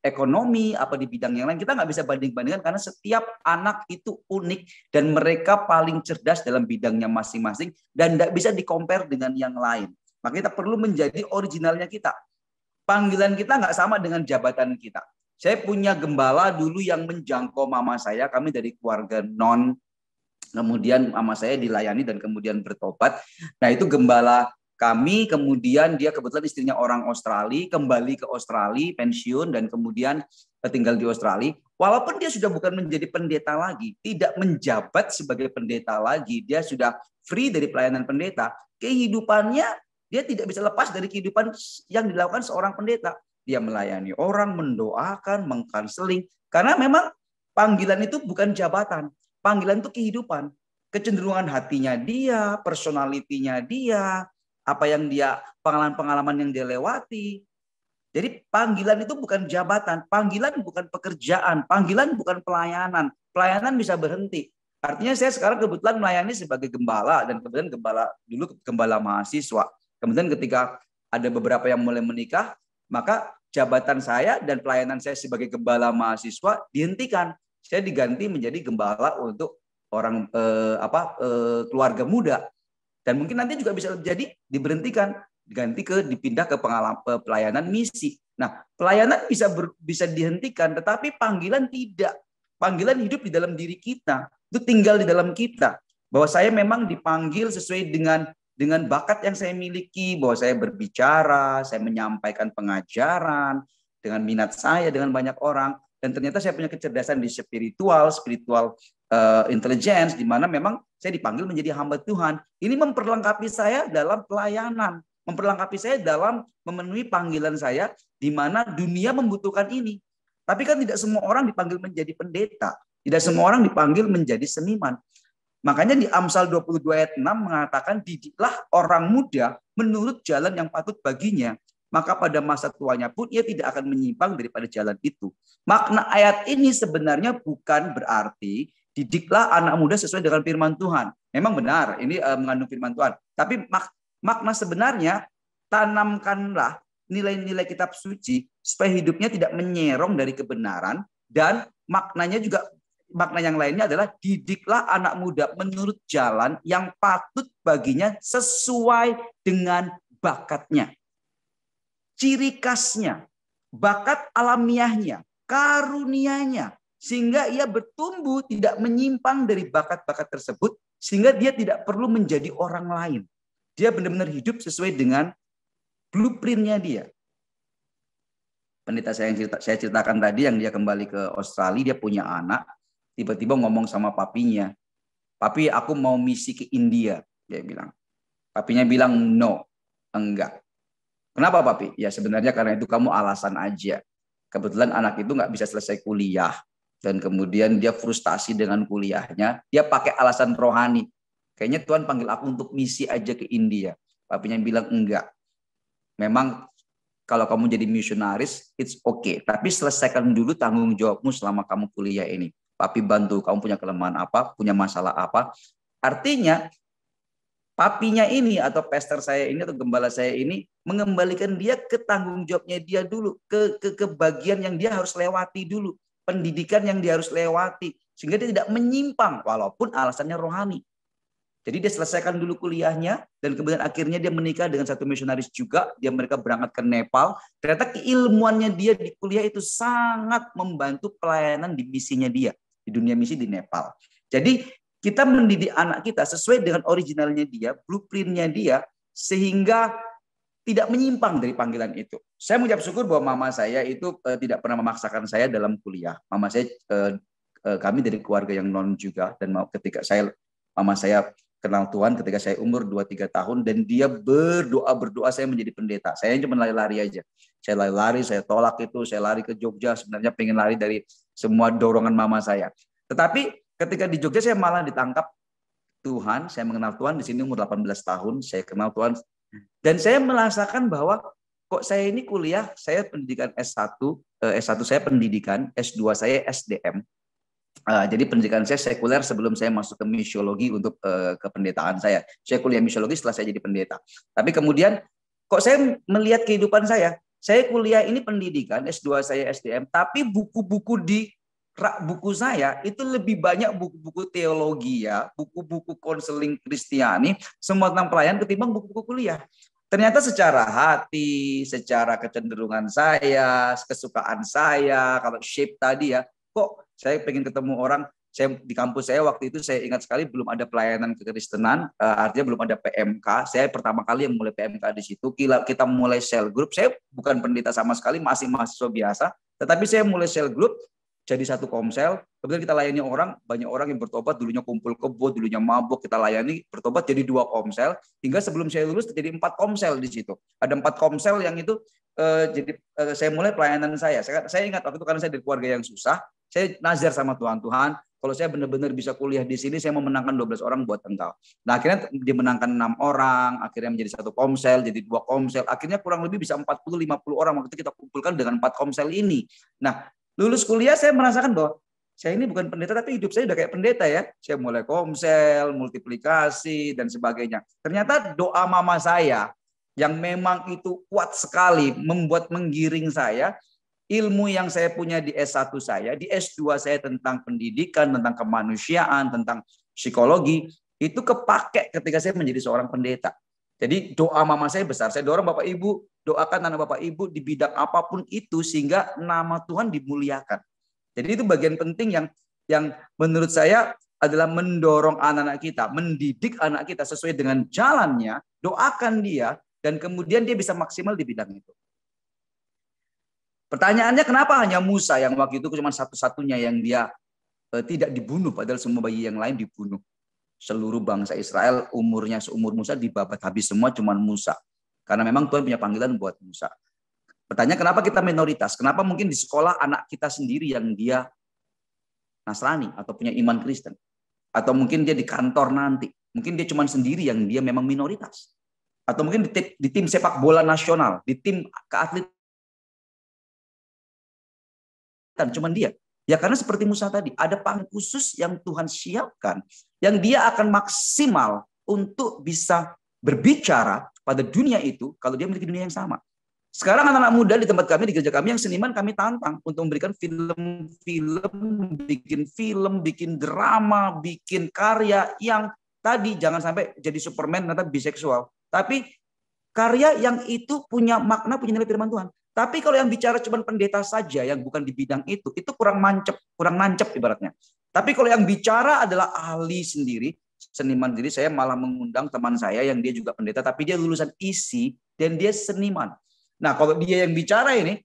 ekonomi, apa di bidang yang lain, kita nggak bisa banding-bandingkan karena setiap anak itu unik dan mereka paling cerdas dalam bidangnya masing-masing dan tidak bisa di-compare dengan yang lain. Maka kita perlu menjadi originalnya kita. Panggilan kita nggak sama dengan jabatan kita. Saya punya gembala dulu yang menjangkau mama saya. Kami dari keluarga non. Kemudian mama saya dilayani dan kemudian bertobat. Nah itu gembala kami. Kemudian dia kebetulan istrinya orang Australia. Kembali ke Australia, pensiun dan kemudian tinggal di Australia. Walaupun dia sudah bukan menjadi pendeta lagi. Tidak menjabat sebagai pendeta lagi. Dia sudah free dari pelayanan pendeta. Kehidupannya dia tidak bisa lepas dari kehidupan yang dilakukan seorang pendeta. Dia melayani orang, mendoakan, mengkanseling. Karena memang panggilan itu bukan jabatan. Panggilan itu kehidupan. Kecenderungan hatinya dia, personalitinya dia, apa yang dia, pengalaman-pengalaman yang dia lewati. Jadi panggilan itu bukan jabatan. Panggilan bukan pekerjaan. Panggilan bukan pelayanan. Pelayanan bisa berhenti. Artinya saya sekarang kebetulan melayani sebagai gembala. Dan kemudian gembala mahasiswa. Kemudian ketika ada beberapa yang mulai menikah, maka jabatan saya dan pelayanan saya sebagai gembala mahasiswa dihentikan. Saya diganti menjadi gembala untuk orang keluarga muda. Dan mungkin nanti juga bisa jadi diberhentikan, dipindah ke pelayanan misi. Nah, pelayanan bisa dihentikan, tetapi panggilan tidak. Panggilan hidup di dalam diri kita, itu tinggal di dalam kita. Bahwa saya memang dipanggil sesuai dengan bakat yang saya miliki, bahwa saya berbicara, saya menyampaikan pengajaran dengan minat saya dengan banyak orang, dan ternyata saya punya kecerdasan di spiritual intelligence, di mana memang saya dipanggil menjadi hamba Tuhan. Ini memperlengkapi saya dalam pelayanan, memperlengkapi saya dalam memenuhi panggilan saya, di mana dunia membutuhkan ini. Tapi kan tidak semua orang dipanggil menjadi pendeta, tidak semua orang dipanggil menjadi seniman. Makanya di Amsal 22 ayat 6 mengatakan, didiklah orang muda menurut jalan yang patut baginya. Maka pada masa tuanya pun ia tidak akan menyimpang daripada jalan itu. Makna ayat ini sebenarnya bukan berarti didiklah anak muda sesuai dengan firman Tuhan. Memang benar, ini mengandung firman Tuhan. Tapi makna sebenarnya, tanamkanlah nilai-nilai kitab suci supaya hidupnya tidak menyerong dari kebenaran. Dan maknanya juga, makna yang lainnya adalah didiklah anak muda menurut jalan yang patut baginya sesuai dengan bakatnya. Ciri khasnya, bakat alamiahnya, karunianya. Sehingga ia bertumbuh tidak menyimpang dari bakat-bakat tersebut. Sehingga dia tidak perlu menjadi orang lain. Dia benar-benar hidup sesuai dengan blueprint-nya dia. Pendeta saya yang saya ceritakan tadi, yang dia kembali ke Australia, dia punya anak. Tiba-tiba ngomong sama papinya, "Papi, aku mau misi ke India," dia bilang. Papinya bilang, "No, enggak." "Kenapa, Papi?" "Ya sebenarnya karena itu kamu alasan aja. Kebetulan anak itu nggak bisa selesai kuliah. Dan kemudian dia frustasi dengan kuliahnya. Dia pakai alasan rohani. Kayaknya Tuhan panggil aku untuk misi aja ke India." Papinya bilang, "Enggak. Memang kalau kamu jadi misionaris, it's okay. Tapi selesaikan dulu tanggung jawabmu selama kamu kuliah ini. Papi bantu, kamu punya kelemahan apa, punya masalah apa." Artinya, papinya ini atau pastor saya ini atau gembala saya ini mengembalikan dia ke tanggung jawabnya dia dulu, ke bagian yang dia harus lewati dulu, pendidikan yang dia harus lewati, sehingga dia tidak menyimpang walaupun alasannya rohani. Jadi dia selesaikan dulu kuliahnya, dan kemudian akhirnya dia menikah dengan satu misionaris juga. Mereka berangkat ke Nepal. Ternyata keilmuannya dia di kuliah itu sangat membantu pelayanan di misinya dia, di dunia misi di Nepal. Jadi kita mendidik anak kita sesuai dengan originalnya dia, blueprintnya dia, sehingga tidak menyimpang dari panggilan itu. Saya mengucap syukur bahwa mama saya itu tidak pernah memaksakan saya dalam kuliah. Mama saya, kami dari keluarga yang non juga, dan ketika mama saya kenal Tuhan ketika saya umur 2-3 tahun, dan dia berdoa saya menjadi pendeta. Saya cuma lari-lari aja. Saya lari-lari, saya tolak itu, saya lari ke Jogja, sebenarnya pengen lari dari semua dorongan mama saya. Tetapi ketika di Jogja saya malah ditangkap Tuhan, saya mengenal Tuhan di sini umur 18 tahun, saya kenal Tuhan, dan saya merasakan bahwa kok saya ini kuliah, saya pendidikan S1 saya pendidikan, S2 saya SDM. Jadi pendidikan saya sekuler sebelum saya masuk ke misiologi untuk kependetaan saya. Saya kuliah misiologi setelah saya jadi pendeta. Tapi kemudian kok saya melihat kehidupan saya kuliah ini pendidikan, S2 saya SDM, tapi buku-buku di rak buku saya itu lebih banyak buku-buku teologi ya, buku-buku konseling Kristiani, semua tentang pelayanan ketimbang buku-buku kuliah. Ternyata secara hati, secara kecenderungan saya, kesukaan saya, kalau shape tadi ya, kok saya pengen ketemu orang. Saya di kampus saya waktu itu, saya ingat sekali belum ada pelayanan kekristenan, artinya belum ada PMK. Saya pertama kali yang mulai PMK di situ. Kita mulai cell group. Saya bukan pendeta sama sekali, masih mahasiswa biasa. Tetapi saya mulai cell group, jadi satu komsel. Kemudian kita layani orang, banyak orang yang bertobat, dulunya kumpul kebo, dulunya mabuk, kita layani, bertobat jadi 2 komsel. Hingga sebelum saya lulus jadi 4 komsel di situ. Ada 4 komsel yang itu jadi saya mulai pelayanan saya. Saya ingat waktu itu karena saya dari keluarga yang susah. Saya nazar sama Tuhan, kalau saya benar-benar bisa kuliah di sini, saya mau menangkan 12 orang buat engkau. Nah akhirnya dia menangkan 6 orang, akhirnya menjadi 1 komsel, jadi 2 komsel, akhirnya kurang lebih bisa 40-50 orang waktu itu kita kumpulkan dengan 4 komsel ini. Nah lulus kuliah saya merasakan bahwa saya ini bukan pendeta, tapi hidup saya udah kayak pendeta ya. Saya mulai komsel, multiplikasi, dan sebagainya. Ternyata doa mama saya, yang memang itu kuat sekali, membuat menggiring saya. Ilmu yang saya punya di S1 saya, di S2 saya tentang pendidikan, tentang kemanusiaan, tentang psikologi, itu kepake ketika saya menjadi seorang pendeta. Jadi doa mama saya besar. Saya dorong Bapak Ibu, doakan anak Bapak Ibu di bidang apapun itu, sehingga nama Tuhan dimuliakan. Jadi itu bagian penting yang menurut saya adalah mendorong anak-anak kita, mendidik anak kita sesuai dengan jalannya, doakan dia, dan kemudian dia bisa maksimal di bidang itu. Pertanyaannya, kenapa hanya Musa yang waktu itu cuma satu-satunya yang dia tidak dibunuh, padahal semua bayi yang lain dibunuh. Seluruh bangsa Israel umurnya seumur Musa dibabat habis semua, cuma Musa. Karena memang Tuhan punya panggilan buat Musa. Pertanyaan, kenapa kita minoritas? Kenapa mungkin di sekolah anak kita sendiri yang dia Nasrani atau punya iman Kristen? Atau mungkin dia di kantor nanti. Mungkin dia cuma sendiri yang dia memang minoritas. Atau mungkin di tim sepak bola nasional, di tim keatletan cuma dia. Ya karena seperti Musa tadi, ada panggilan khusus yang Tuhan siapkan, yang dia akan maksimal untuk bisa berbicara pada dunia itu kalau dia memiliki dunia yang sama. Sekarang anak-anak muda di tempat kami, di gereja kami yang seniman, kami tantang untuk memberikan film, bikin drama, bikin karya yang tadi jangan sampai jadi Superman atau biseksual. Tapi karya yang itu punya makna, punya nilai firman Tuhan. Tapi kalau yang bicara cuma pendeta saja yang bukan di bidang itu kurang nancep ibaratnya. Tapi kalau yang bicara adalah ahli sendiri, seniman sendiri, saya malah mengundang teman saya yang dia juga pendeta, tapi dia lulusan ISI dan dia seniman. Nah, kalau dia yang bicara ini,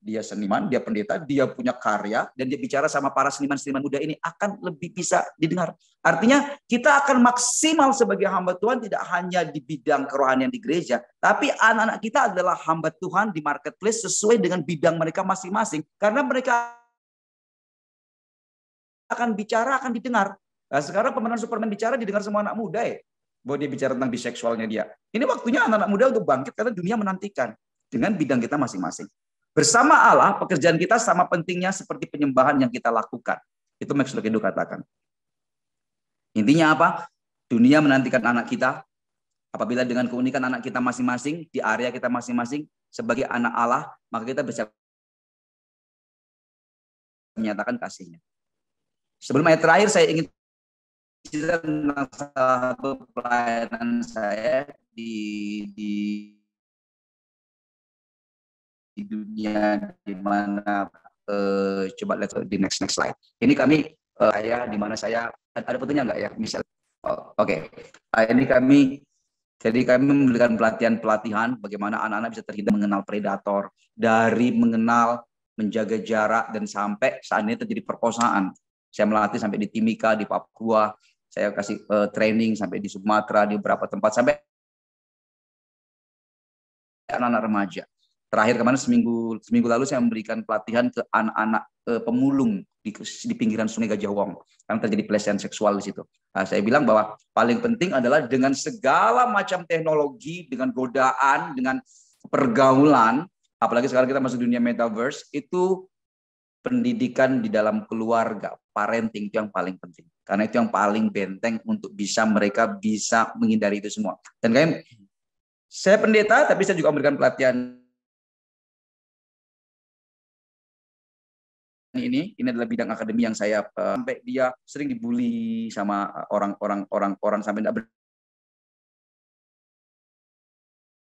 dia seniman, dia pendeta, dia punya karya, dan dia bicara sama para seniman-seniman muda ini akan lebih bisa didengar. Artinya kita akan maksimal sebagai hamba Tuhan tidak hanya di bidang kerohanian di gereja, tapi anak-anak kita adalah hamba Tuhan di marketplace sesuai dengan bidang mereka masing-masing. Karena mereka akan bicara, akan didengar. Nah, sekarang pemeran Superman bicara didengar semua anak muda ya. Bahwa dia bicara tentang biseksualnya dia. Ini waktunya anak-anak muda untuk bangkit karena dunia menantikan dengan bidang kita masing-masing. Bersama Allah, pekerjaan kita sama pentingnya seperti penyembahan yang kita lakukan. Itu Max Lucado katakan. Intinya apa? Dunia menantikan anak kita. Apabila dengan keunikan anak kita masing-masing, di area kita masing-masing, sebagai anak Allah, maka kita bisa menyatakan kasihnya. Sebelum ayat terakhir, saya ingin cerita tentang salah satu pelayanan saya di dunia di mana coba lihat di next slide. Ini kami saya di mana saya ada fotonya nggak ya misal? Oke. Ini kami memberikan pelatihan bagaimana anak-anak bisa terhindar mengenal predator, dari mengenal menjaga jarak dan sampai saat ini terjadi perkosaan. Saya melatih sampai di Timika, di Papua. Saya kasih training sampai di Sumatera, di beberapa tempat, sampai anak-anak remaja. Terakhir kemarin seminggu lalu saya memberikan pelatihan ke anak-anak pemulung di pinggiran Sungai Gajah Wong. Karena terjadi pelecehan seksual di situ. Nah, saya bilang bahwa paling penting adalah dengan segala macam teknologi, dengan godaan, dengan pergaulan, apalagi sekarang kita masuk dunia metaverse, itu pendidikan di dalam keluarga, parenting itu yang paling penting. Karena itu yang paling benteng untuk mereka bisa menghindari itu semua. Dan saya pendeta, tapi saya juga memberikan pelatihan ini adalah bidang akademi yang saya sampai dia sering dibully sama orang sampai tidak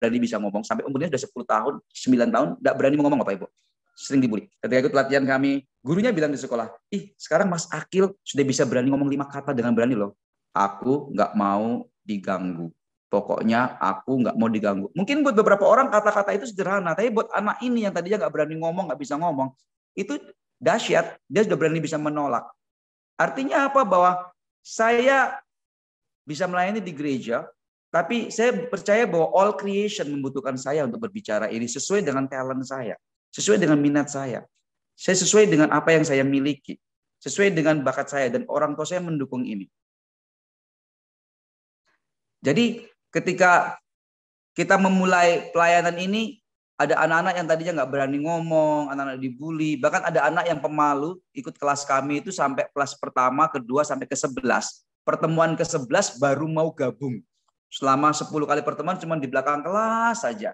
berani bisa ngomong, sampai umurnya sudah 10 tahun, 9 tahun tidak berani ngomong Bapak Ibu. Sering dibully. Ketika ikut pelatihan kami, gurunya bilang di sekolah, sekarang Mas Akil sudah bisa berani ngomong 5 kata dengan berani loh. Aku nggak mau diganggu. Pokoknya aku nggak mau diganggu. Mungkin buat beberapa orang kata-kata itu sederhana, tapi buat anak ini yang tadinya nggak berani ngomong, nggak bisa ngomong, itu dahsyat. Dia sudah berani bisa menolak. Artinya apa? Bahwa saya bisa melayani di gereja, tapi saya percaya bahwa all creation membutuhkan saya untuk berbicara ini sesuai dengan talent saya. Sesuai dengan minat saya sesuai dengan apa yang saya miliki, sesuai dengan bakat saya, dan orang tua saya mendukung ini. Jadi ketika kita memulai pelayanan ini, ada anak-anak yang tadinya nggak berani ngomong, anak-anak dibully, bahkan ada anak yang pemalu ikut kelas kami itu sampai kelas pertama, kedua, sampai ke-11. Pertemuan ke-11 baru mau gabung. Selama 10 kali pertemuan cuma di belakang kelas saja.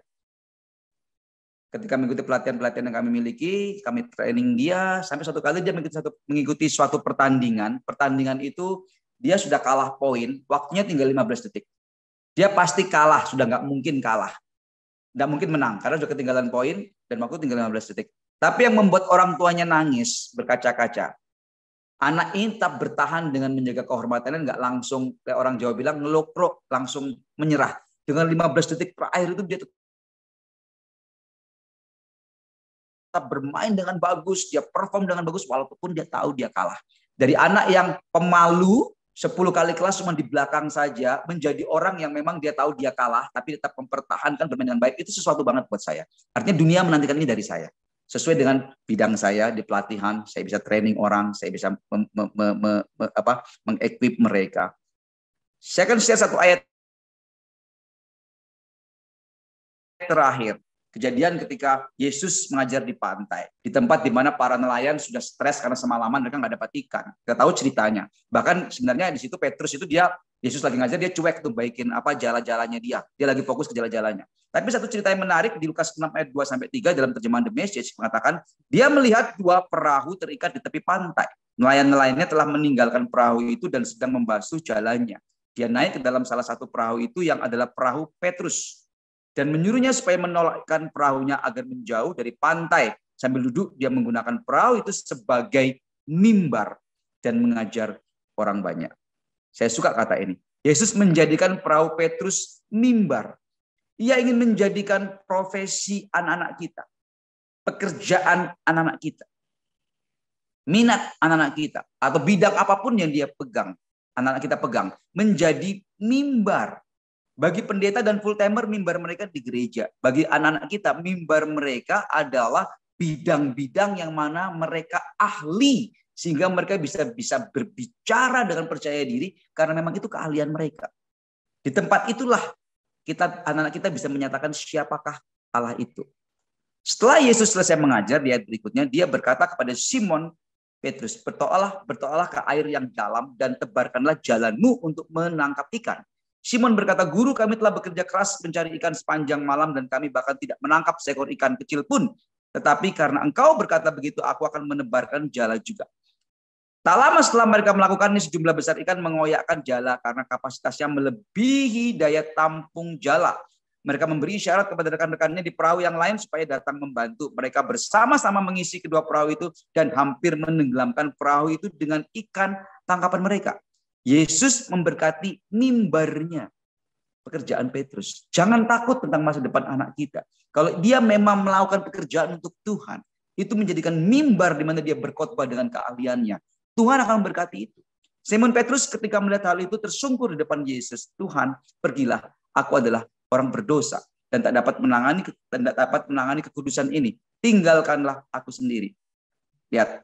Ketika mengikuti pelatihan-pelatihan yang kami miliki, kami training dia, sampai suatu kali dia mengikuti suatu pertandingan. Pertandingan itu dia sudah kalah poin, waktunya tinggal 15 detik. Dia pasti kalah, sudah nggak mungkin kalah. Nggak mungkin menang, karena sudah ketinggalan poin dan waktu tinggal 15 detik. Tapi yang membuat orang tuanya nangis, berkaca-kaca. Anak ini tetap bertahan dengan menjaga kehormatannya, nggak langsung, kayak orang Jawa bilang, ngelokrok, langsung menyerah. Dengan 15 detik terakhir itu dia bermain dengan bagus, dia perform dengan bagus walaupun dia tahu dia kalah. Dari anak yang pemalu 10 kali kelas cuma di belakang saja menjadi orang yang memang dia tahu dia kalah tapi tetap mempertahankan bermain dengan baik, itu sesuatu banget buat saya. Artinya dunia menantikan ini dari saya. sesuai dengan bidang saya di pelatihan. Saya bisa training orang, saya bisa mengequip mereka. Saya akan share satu ayat terakhir. Kejadian ketika Yesus mengajar di pantai, di tempat di mana para nelayan sudah stres karena semalaman mereka nggak dapat ikan. Kita tahu ceritanya. Bahkan sebenarnya di situ Petrus itu Yesus lagi ngajar, dia cuek tuh baikin jala-jalanya dia. Dia lagi fokus ke jala-jalanya. Tapi satu cerita yang menarik di Lukas 6 ayat 2-3 dalam terjemahan The Message mengatakan, dia melihat dua perahu terikat di tepi pantai. Nelayan-nelayannya telah meninggalkan perahu itu dan sedang membasuh jalannya. Dia naik ke dalam salah satu perahu itu yang adalah perahu Petrus, dan menyuruhnya supaya menolakkan perahunya agar menjauh dari pantai. Sambil duduk, dia menggunakan perahu itu sebagai mimbar dan mengajar orang banyak. Saya suka kata ini. Yesus menjadikan perahu Petrus mimbar. Ia ingin menjadikan profesi anak-anak kita, pekerjaan anak-anak kita, minat anak-anak kita, atau bidang apapun yang dia pegang, anak-anak kita pegang, menjadi mimbar. Bagi pendeta dan full timer, mimbar mereka di gereja. Bagi anak-anak kita, mimbar mereka adalah bidang-bidang yang mana mereka ahli, sehingga mereka bisa berbicara dengan percaya diri karena memang itu keahlian mereka. Di tempat itulah anak-anak kita bisa menyatakan siapakah Allah itu. Setelah Yesus selesai mengajar, di ayat berikutnya dia berkata kepada Simon Petrus, bertolaklah ke air yang dalam dan tebarkanlah jalanmu untuk menangkap ikan. Simon berkata, Guru, kami telah bekerja keras mencari ikan sepanjang malam dan kami bahkan tidak menangkap seekor ikan kecil pun. Tetapi karena engkau berkata begitu, aku akan menebarkan jala juga. Tak lama setelah mereka melakukan ini, sejumlah besar ikan mengoyakkan jala karena kapasitasnya melebihi daya tampung jala. Mereka memberi isyarat kepada rekan-rekannya di perahu yang lain supaya datang membantu. Mereka bersama-sama mengisi kedua perahu itu dan hampir menenggelamkan perahu itu dengan ikan tangkapan mereka. Yesus memberkati mimbarnya, pekerjaan Petrus. Jangan takut tentang masa depan anak kita. Kalau dia memang melakukan pekerjaan untuk Tuhan, itu menjadikan mimbar di mana dia berkhotbah dengan keahliannya. Tuhan akan memberkati itu. Simon Petrus ketika melihat hal itu tersungkur di depan Yesus. Tuhan, pergilah, aku adalah orang berdosa dan tak dapat menangani kekudusan ini. Tinggalkanlah aku sendiri. Lihat,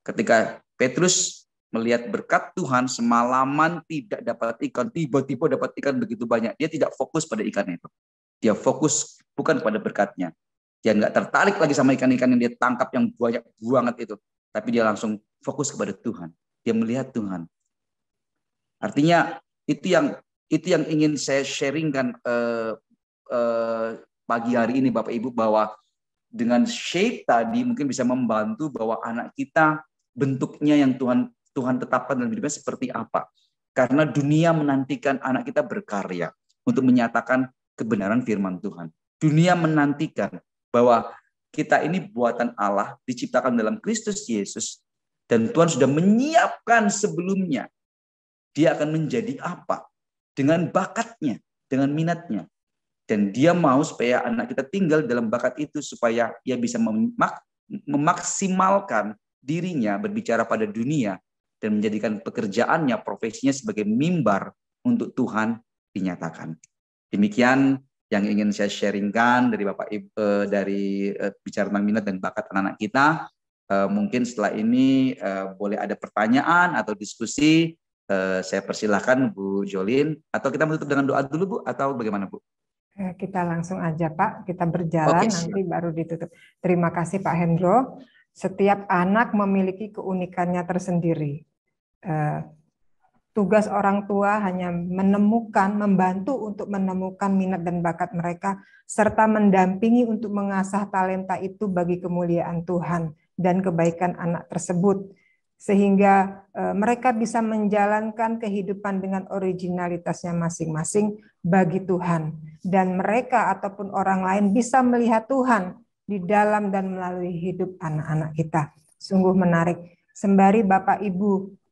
ketika Petrus melihat berkat Tuhan, semalaman tidak dapat ikan, tiba-tiba dapat ikan begitu banyak. Dia tidak fokus pada ikan itu. Dia fokus bukan pada berkatnya. Dia nggak tertarik lagi sama ikan-ikan yang dia tangkap yang banyak banget itu. Tapi dia langsung fokus kepada Tuhan. Dia melihat Tuhan. Artinya itu yang ingin saya sharingkan pagi hari ini Bapak Ibu, bahwa dengan shape tadi mungkin bisa membantu bahwa anak kita bentuknya yang Tuhan tetapkan dalam hidupnya seperti apa. Karena dunia menantikan anak kita berkarya untuk menyatakan kebenaran firman Tuhan. Dunia menantikan bahwa kita ini buatan Allah, diciptakan dalam Kristus Yesus, dan Tuhan sudah menyiapkan sebelumnya. Dia akan menjadi apa? Dengan bakatnya, dengan minatnya. Dan dia mau supaya anak kita tinggal dalam bakat itu, supaya ia bisa memaksimalkan dirinya berbicara pada dunia, dan menjadikan pekerjaannya, profesinya sebagai mimbar untuk Tuhan dinyatakan. Demikian yang ingin saya sharingkan dari Bapak Ibu, dari bicara tentang minat dan bakat anak-anak kita. Mungkin setelah ini boleh ada pertanyaan atau diskusi. Saya persilahkan Bu Jolin, atau kita menutup dengan doa dulu Bu, atau bagaimana Bu? Kita langsung aja Pak, kita berjalan. Oke, nanti baru ditutup. Terima kasih Pak Hendro. Setiap anak memiliki keunikannya tersendiri. Tugas orang tua hanya membantu untuk menemukan minat dan bakat mereka, serta mendampingi untuk mengasah talenta itu bagi kemuliaan Tuhan dan kebaikan anak tersebut, sehingga mereka bisa menjalankan kehidupan dengan originalitasnya masing-masing bagi Tuhan, dan mereka ataupun orang lain bisa melihat Tuhan di dalam dan melalui hidup anak-anak kita. Sungguh menarik. Sembari Bapak Ibu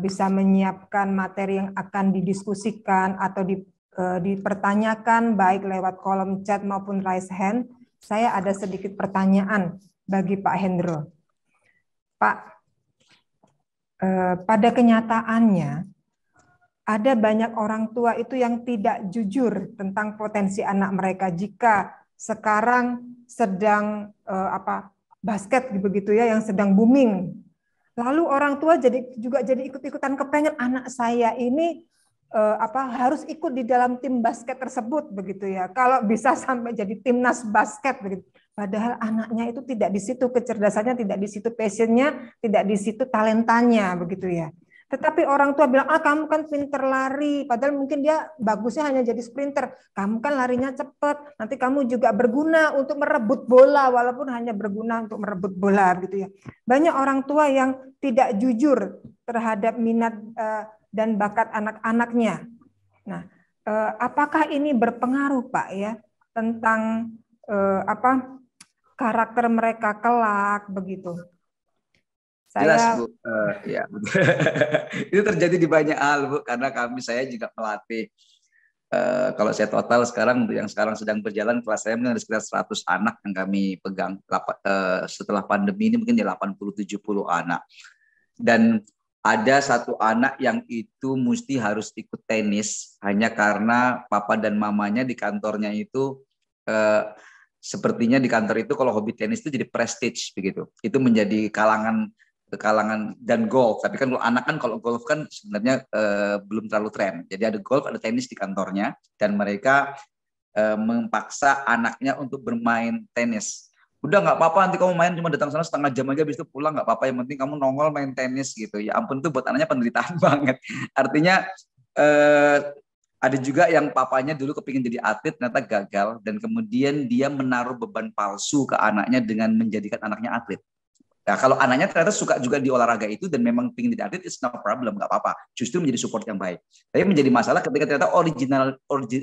bisa menyiapkan materi yang akan didiskusikan atau dipertanyakan baik lewat kolom chat maupun raise hand, saya ada sedikit pertanyaan bagi Pak Hendro. Pak, pada kenyataannya ada banyak orang tua itu yang tidak jujur tentang potensi anak mereka jika sekarang sedang basket begitu ya yang sedang booming. Lalu orang tua juga jadi ikut-ikutan kepengen anak saya ini harus ikut di dalam tim basket tersebut begitu ya. Kalau bisa sampai jadi timnas basket begitu. Padahal anaknya itu tidak di situ kecerdasannya, tidak di situ passionnya, tidak di situ talentanya begitu ya. Tetapi orang tua bilang, kamu kan pinter lari. Padahal mungkin dia bagusnya hanya jadi sprinter. Kamu kan larinya cepat. Nanti kamu juga berguna untuk merebut bola. Walaupun hanya berguna untuk merebut bola gitu ya. Banyak orang tua yang tidak jujur terhadap minat dan bakat anak-anaknya. Nah, apakah ini berpengaruh Pak ya tentang karakter mereka kelak begitu? Jelas Bu, ya itu terjadi di banyak hal Bu, karena saya juga melatih. Kalau saya total sekarang yang sekarang sedang berjalan kelas saya mungkin ada sekitar 100 anak yang kami pegang. Setelah pandemi ini mungkin di 80-70 anak. Dan ada satu anak yang itu mesti harus ikut tenis hanya karena papa dan mamanya di kantornya itu sepertinya di kantor itu kalau hobi tenis itu jadi prestige begitu. Itu menjadi kalangan dan golf. Tapi kan kalau anak kan kalau golf kan sebenarnya belum terlalu tren. Jadi ada golf, ada tenis di kantornya dan mereka memaksa anaknya untuk bermain tenis. Udah nggak apa-apa nanti kamu main cuma datang sana setengah jam aja habis itu pulang nggak apa-apa, yang penting kamu nongol main tenis gitu. Ya ampun, tuh buat anaknya penderitaan banget. Artinya ada juga yang papanya dulu kepingin jadi atlet ternyata gagal dan kemudian dia menaruh beban palsu ke anaknya dengan menjadikan anaknya atlet. Nah, kalau anaknya ternyata suka juga di olahraga itu dan memang ingin jadi atlet, it's no problem, nggak apa-apa. Justru menjadi support yang baik. Tapi menjadi masalah ketika ternyata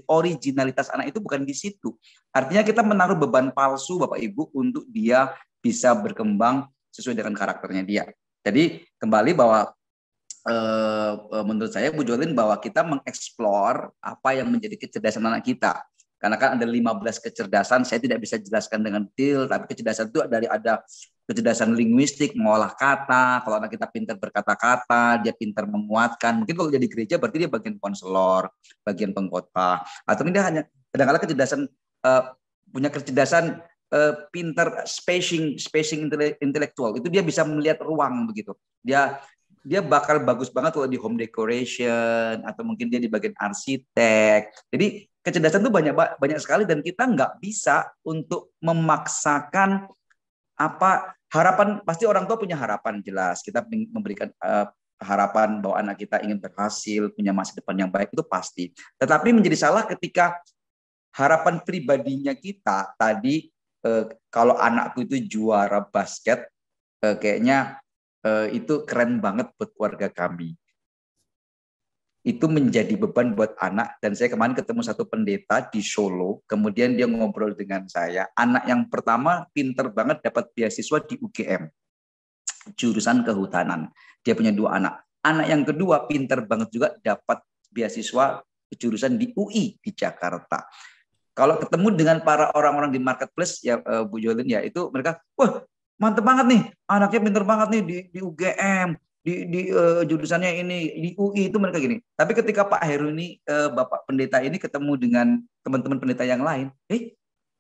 originalitas anak itu bukan di situ. Artinya kita menaruh beban palsu Bapak Ibu untuk dia bisa berkembang sesuai dengan karakternya dia. Jadi kembali bahwa menurut saya Bu Jolin bahwa kita mengeksplor apa yang menjadi kecerdasan anak kita. Karena kan ada 15 kecerdasan, saya tidak bisa jelaskan dengan detail, tapi kecerdasan itu ada kecerdasan linguistik, mengolah kata. Kalau anak kita pintar berkata-kata, dia pintar memuatkan. Mungkin kalau jadi gereja berarti dia bagian konselor, bagian pengkhotbah. Atau dia hanya kadang-kadang kecerdasan punya kecerdasan pintar spacing intelektual. Itu dia bisa melihat ruang begitu. Dia bakal bagus banget kalau di home decoration atau mungkin dia di bagian arsitek. Jadi kecerdasan itu banyak sekali dan kita nggak bisa untuk memaksakan harapan. Pasti orang tua punya harapan jelas. Kita memberikan harapan bahwa anak kita ingin berhasil, punya masa depan yang baik, itu pasti. Tetapi menjadi salah ketika harapan pribadinya kita tadi, kalau anakku itu juara basket, kayaknya itu keren banget buat keluarga kami. Itu menjadi beban buat anak. Dan saya kemarin ketemu satu pendeta di Solo, kemudian dia ngobrol dengan saya. Anak yang pertama pinter banget dapat beasiswa di UGM, jurusan kehutanan. Dia punya 2 anak. Anak yang kedua pinter banget juga dapat beasiswa jurusan di UI di Jakarta. Kalau ketemu dengan para orang-orang di marketplace ya Bu Jolin ya, itu mereka, wah mantep banget nih, anaknya pinter banget nih di UGM. Di jurusannya ini di UI, itu mereka gini. Tapi ketika Pak Heru ini Bapak pendeta ini ketemu dengan teman-teman pendeta yang lain,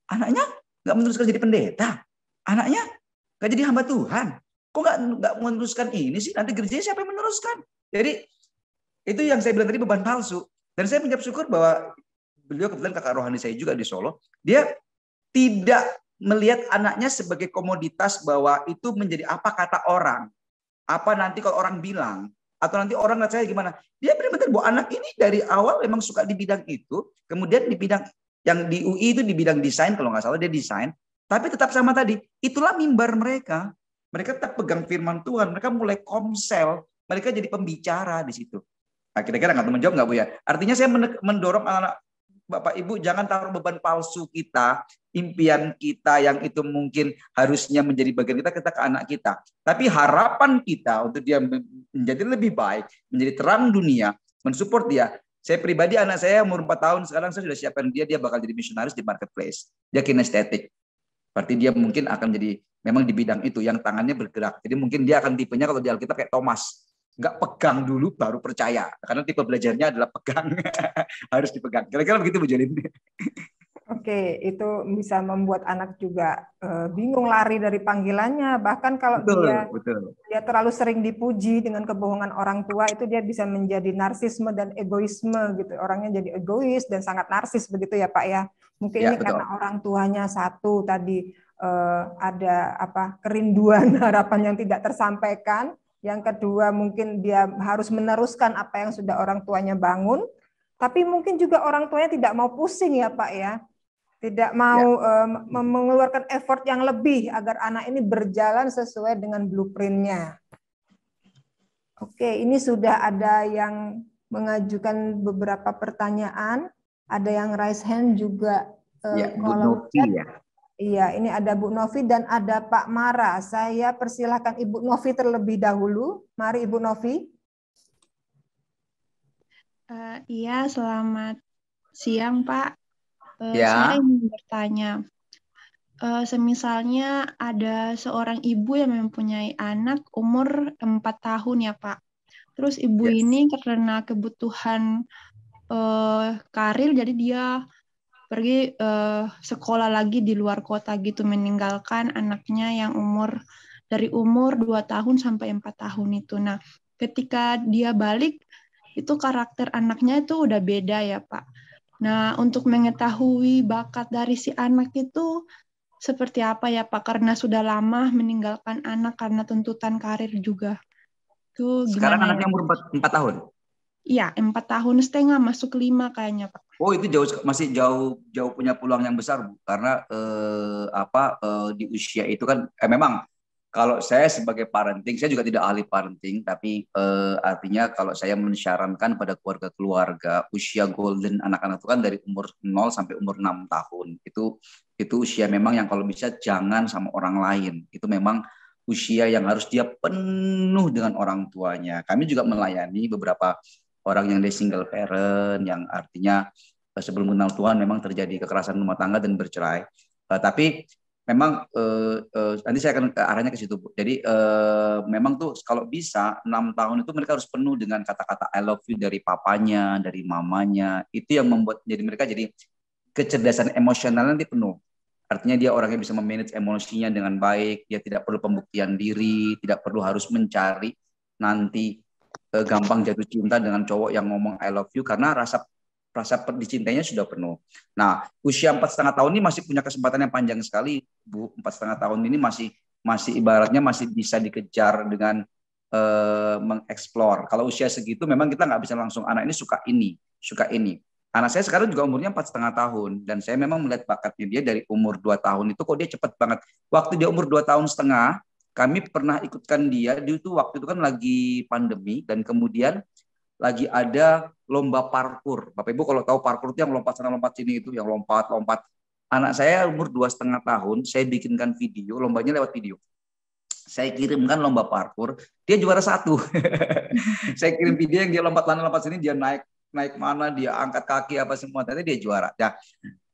anaknya nggak meneruskan jadi pendeta, anaknya nggak jadi hamba Tuhan, kok nggak meneruskan ini sih, nanti gerejanya siapa yang meneruskan? Jadi itu yang saya bilang tadi, beban palsu. Dan saya mengucap syukur bahwa beliau kebetulan kakak rohani saya juga di Solo, dia tidak melihat anaknya sebagai komoditas bahwa itu menjadi apa kata orang. Apa nanti kalau orang bilang, atau nanti orang nggak saya gimana. Dia benar-benar bahwa anak ini dari awal memang suka di bidang itu, kemudian di bidang yang di UI itu di bidang desain, kalau nggak salah dia desain, tapi tetap sama tadi, itulah mimbar mereka. Mereka tetap pegang firman Tuhan, mereka mulai komsel, mereka jadi pembicara di situ. Nah, kira-kira nggak teman jawab nggak Bu ya? Artinya saya mendorong anak-anak Bapak Ibu jangan taruh beban palsu kita, impian kita yang itu mungkin harusnya menjadi bagian kita ke anak kita. Tapi harapan kita untuk dia menjadi lebih baik, menjadi terang dunia, mensupport dia. Saya pribadi, anak saya umur 4 tahun sekarang, saya sudah siapkan dia bakal jadi misionaris di marketplace. Dia kinestetik. Berarti dia mungkin akan jadi memang di bidang itu yang tangannya bergerak. Jadi mungkin dia akan tipenya kalau di Alkitab kayak Thomas. Nggak pegang dulu baru percaya, karena tipe belajarnya adalah pegang. Harus dipegang. Kira-kira begitu Bu Jolin. Oke, itu bisa membuat anak juga bingung lari dari panggilannya. Bahkan kalau Betul, betul. dia terlalu sering dipuji dengan kebohongan orang tua, itu dia bisa menjadi narsisme dan egoisme gitu. Orangnya jadi egois dan sangat narsis begitu ya Pak ya. Mungkin Ya, ini betul. karena orang tuanya satu tadi ada kerinduan harapan yang tidak tersampaikan. Yang kedua mungkin dia harus meneruskan apa yang sudah orang tuanya bangun. Tapi mungkin juga orang tuanya tidak mau pusing ya Pak ya. Tidak Ya. mau mengeluarkan effort yang lebih agar anak ini berjalan sesuai dengan blueprint-nya. Oke, ini sudah ada yang mengajukan beberapa pertanyaan, ada yang raise hand juga Ya, Bu kolom Novi chat. ya. Iya, ini ada Bu Novi dan ada Pak Mara. Saya persilahkan Ibu Novi terlebih dahulu. Mari Ibu Novi. Iya, selamat siang Pak. Ya. Saya ingin bertanya, semisalnya ada seorang ibu yang mempunyai anak umur 4 tahun ya Pak. Terus ibu Yes. ini karena kebutuhan karir, jadi dia pergi sekolah lagi di luar kota gitu, meninggalkan anaknya yang dari umur 2 tahun sampai 4 tahun itu. Nah, ketika dia balik, itu karakter anaknya itu udah beda ya Pak. Nah, untuk mengetahui bakat dari si anak itu seperti apa ya Pak? Karena sudah lama meninggalkan anak karena tuntutan karir juga. Itu Sekarang gimana anaknya ya? umur 4 tahun. Iya, 4,5 tahun, masuk 5 kayaknya Pak. Oh, itu masih jauh punya peluang yang besar, Bu. Karena di usia itu kan memang kalau saya sebagai parenting, saya juga tidak ahli parenting, tapi artinya kalau saya mensyarankan pada keluarga usia golden anak-anak itu kan dari umur 0 sampai umur 6 tahun. Itu usia memang yang kalau bisa jangan sama orang lain. Itu memang usia yang harus dia penuh dengan orang tuanya. Kami juga melayani beberapa orang yang dia single parent, yang artinya sebelum kenal Tuhan memang terjadi kekerasan rumah tangga dan bercerai. Tapi memang nanti saya akan arahnya ke situ, Bu. Jadi memang tuh kalau bisa 6 tahun itu mereka harus penuh dengan kata-kata I love you dari papanya, dari mamanya. Itu yang membuat jadi mereka jadi kecerdasan emosional nanti penuh. Artinya dia orang yang bisa memanage emosinya dengan baik, dia tidak perlu pembuktian diri, tidak perlu harus mencari nanti gampang jatuh cinta dengan cowok yang ngomong I love you karena rasa dicintainya sudah penuh. Nah, usia 4,5 tahun ini masih punya kesempatan yang panjang sekali, Bu. 4,5 tahun ini masih ibaratnya masih bisa dikejar dengan mengeksplor. Kalau usia segitu memang kita nggak bisa langsung anak ini suka ini. Anak saya sekarang juga umurnya 4,5 tahun dan saya memang melihat bakatnya dia dari umur 2 tahun itu kok dia cepat banget. Waktu dia umur 2,5 tahun, kami pernah ikutkan dia waktu itu kan lagi pandemi dan kemudian lagi ada lomba parkur. Bapak Ibu kalau tahu parkur itu yang lompat sana lompat sini, itu yang lompat. Anak saya umur 2,5 tahun, saya bikinkan video, lombanya lewat video. Saya kirimkan lomba parkur, dia juara 1. Saya kirim video yang dia lompat sana lompat sini, dia naik mana, dia angkat kaki apa semua, ternyata dia juara. Ya,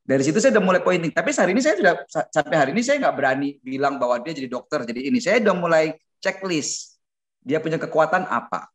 dari situ saya udah mulai pointing. Tapi hari ini sampai hari ini saya nggak berani bilang bahwa dia jadi dokter, jadi ini. Saya udah mulai checklist. Dia punya kekuatan apa?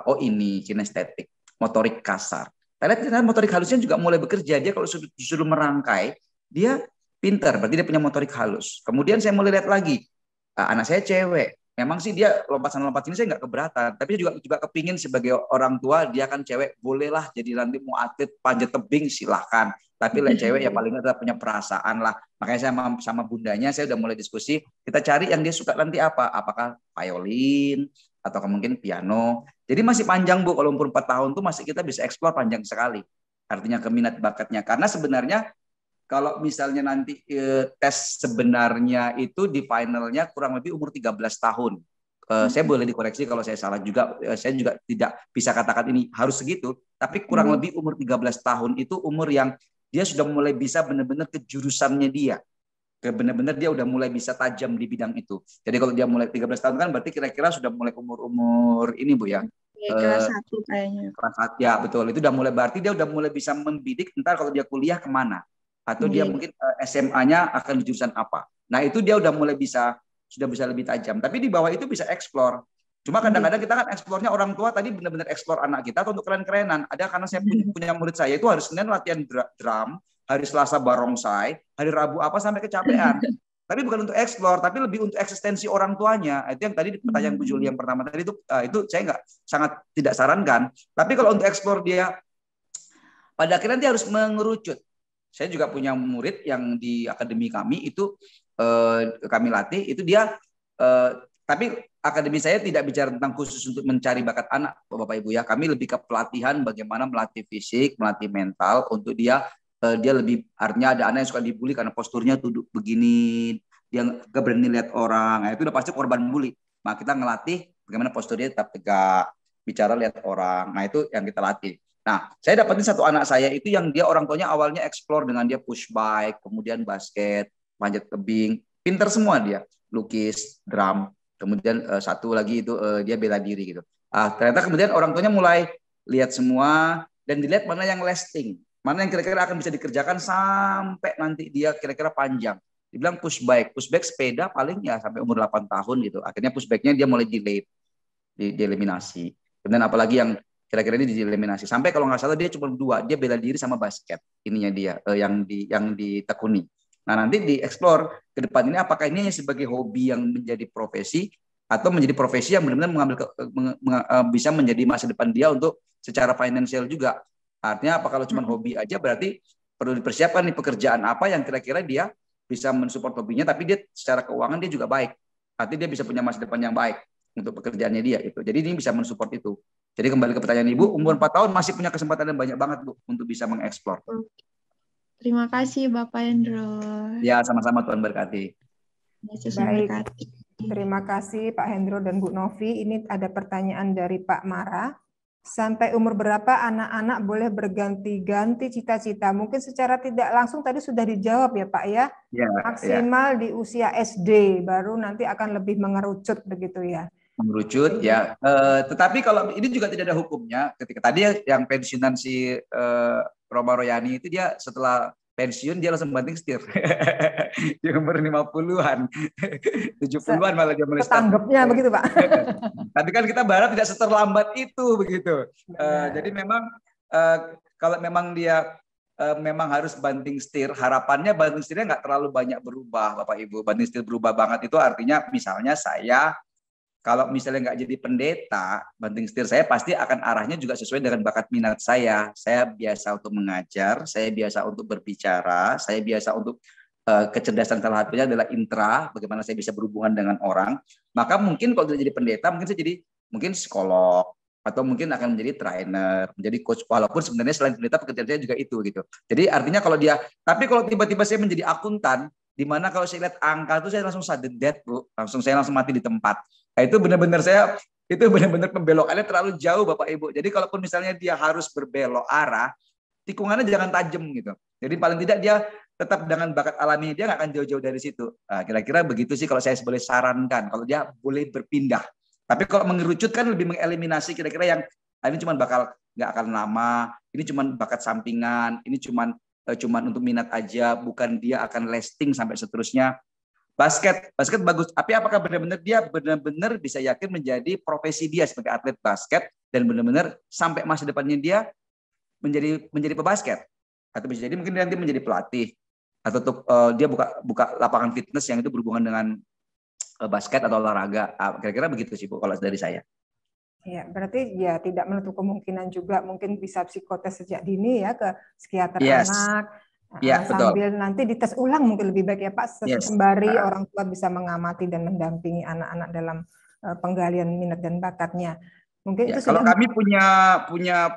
Oh ini kinestetik, motorik kasar. Saya lihat motorik halusnya juga mulai bekerja. Dia kalau disuruh merangkai, dia pintar. Berarti dia punya motorik halus. Kemudian saya mulai lihat lagi, anak saya cewek. Memang sih dia lompat sana lompat sini saya nggak keberatan. Tapi juga kepingin sebagai orang tua dia kan cewek, bolehlah jadi nanti mau atlet panjat tebing silahkan. Tapi cewek ya paling nggak punya perasaan lah. Makanya saya sama bundanya saya udah mulai diskusi. Kita cari yang dia suka nanti apa? Apakah violin atau mungkin piano. Jadi masih panjang, Bu. Kalau umur 4 tahun tuh masih kita bisa eksplor panjang sekali. Artinya keminat bakatnya. Karena sebenarnya kalau misalnya nanti tes sebenarnya itu di finalnya kurang lebih umur 13 tahun. Saya boleh dikoreksi kalau saya salah juga. Saya juga tidak bisa katakan ini harus segitu. Tapi kurang lebih umur 13 tahun itu umur yang dia sudah mulai bisa benar-benar ke jurusannya dia. Benar-benar dia udah mulai bisa tajam di bidang itu. Jadi kalau dia mulai 13 tahun kan berarti kira-kira sudah mulai umur ini, Bu ya. Kelas 1 kayaknya. Kelas 1 ya, betul. Itu udah mulai berarti dia udah mulai bisa membidik entar kalau dia kuliah kemana. Atau dia mungkin SMA-nya akan di jurusan apa. Nah, itu dia udah mulai sudah bisa lebih tajam. Tapi di bawah itu bisa eksplor. Cuma kadang-kadang kita kan eksplornya orang tua tadi benar-benar eksplor anak kita atau untuk keren-kerenan. Ada karena saya punya murid saya itu harus Senin latihan drum, hari Selasa barongsai, hari Rabu apa sampai kecapean. Tapi bukan untuk explore, tapi lebih untuk eksistensi orang tuanya. Itu yang tadi pertanyaan Bu Juli yang pertama tadi itu saya sangat tidak sarankan. Tapi kalau untuk explore dia, pada akhirnya dia harus mengerucut. Saya juga punya murid yang di akademi kami itu kami latih, itu dia tapi akademi saya tidak bicara tentang khusus untuk mencari bakat anak, Bapak Ibu ya. Kami lebih ke pelatihan bagaimana melatih fisik, melatih mental untuk dia lebih, artinya ada anak yang suka dibully karena posturnya duduk begini, dia gak berani lihat orang. Nah, itu udah pasti korban bully. Nah, kita ngelatih bagaimana posturnya tetap tegak, bicara lihat orang. Nah, itu yang kita latih. Nah, saya dapetin satu anak saya itu yang dia orang tuanya awalnya explore dengan dia push bike, kemudian basket, manjat tebing, pinter semua dia, lukis, drum. Kemudian satu lagi itu dia bela diri gitu. Ternyata kemudian orang tuanya mulai lihat semua dan dilihat mana yang lasting, mana yang kira-kira akan bisa dikerjakan sampai nanti dia kira-kira panjang. Dibilang push bike sepeda paling ya sampai umur 8 tahun gitu. Akhirnya push bike-nya dia mulai dieliminasi. Kemudian apalagi yang kira-kira ini dieliminasi. Sampai kalau nggak salah dia cuma 2, dia bela diri sama basket. Ininya dia yang ditekuni. Nah, nanti dieksplor ke depan ini apakah ini sebagai hobi yang menjadi profesi atau menjadi profesi yang benar-benar bisa menjadi masa depan dia untuk secara finansial juga. Artinya apa kalau cuma hobi aja berarti perlu dipersiapkan nih pekerjaan apa yang kira-kira dia bisa mensupport hobinya tapi dia secara keuangan dia juga baik. Artinya dia bisa punya masa depan yang baik untuk pekerjaannya dia itu. Jadi ini bisa mensupport itu. Jadi kembali ke pertanyaan Ibu, umur 4 tahun masih punya kesempatan yang banyak banget Bu untuk bisa mengeksplor. Terima kasih Bapak Hendro. Ya, sama-sama, Tuhan berkati. Baik, terima kasih Pak Hendro dan Bu Novi. Ini ada pertanyaan dari Pak Mara. Sampai umur berapa anak-anak boleh berganti-ganti cita-cita? Mungkin secara tidak langsung tadi sudah dijawab ya Pak ya. Maksimal di usia SD, baru nanti akan lebih mengerucut begitu ya. Mengerucut ya. Tetapi kalau ini juga tidak ada hukumnya. Ketika tadi yang pensiunan si Roma Royani itu dia setelah pensiun dia langsung banting setir. Di umur 50-an. 70-an malah dia mulai start. Ketanggapnya begitu Pak. Tapi kan kita berharap tidak seterlambat itu begitu. Jadi memang kalau memang dia memang harus banting setir, harapannya banting setirnya nggak terlalu banyak berubah Bapak Ibu. Banting setir berubah banget itu artinya misalnya saya kalau misalnya nggak jadi pendeta, banting setir saya pasti akan arahnya juga sesuai dengan bakat minat saya. Saya biasa untuk mengajar, saya biasa untuk berbicara, saya biasa untuk kecerdasan salah satunya adalah intra, bagaimana saya bisa berhubungan dengan orang. Maka mungkin kalau tidak jadi pendeta, mungkin saya jadi mungkin psikolog, atau mungkin akan menjadi trainer, menjadi coach. Walaupun sebenarnya selain pendeta pekerjaan saya juga itu gitu. Jadi artinya tapi kalau tiba-tiba saya menjadi akuntan, di mana kalau saya lihat angka itu saya langsung sudden death Bu, saya langsung mati di tempat. Nah, itu benar-benar pembelokannya terlalu jauh Bapak Ibu. Jadi kalaupun misalnya dia harus berbelok arah, tikungannya jangan tajam gitu. Jadi paling tidak dia tetap dengan bakat alami dia nggak akan jauh-jauh dari situ. Nah, kira-kira begitu sih kalau saya boleh sarankan. Kalau dia boleh berpindah. Tapi kalau mengerucut kan lebih mengeliminasi kira-kira yang ini cuma bakal nggak akan lama, ini cuma bakat sampingan, ini cuma untuk minat aja, bukan dia akan lasting sampai seterusnya. Basket bagus. Tapi apakah benar-benar dia benar-benar bisa yakin menjadi profesi dia sebagai atlet basket dan benar-benar sampai masa depannya dia menjadi pebasket? Atau bisa jadi mungkin dia nanti menjadi pelatih atau dia buka lapangan fitness yang itu berhubungan dengan basket atau olahraga. Kira-kira begitu sih Bu kalau dari saya. Ya, berarti ya tidak menutup kemungkinan juga mungkin bisa psikotes sejak dini ya ke psikiater anak. Ya, sambil betul. nanti dites ulang mungkin lebih baik ya Pak, sembari orang tua bisa mengamati dan mendampingi anak-anak dalam penggalian minat dan bakatnya. Mungkin ya, itu kalau sudah. kami punya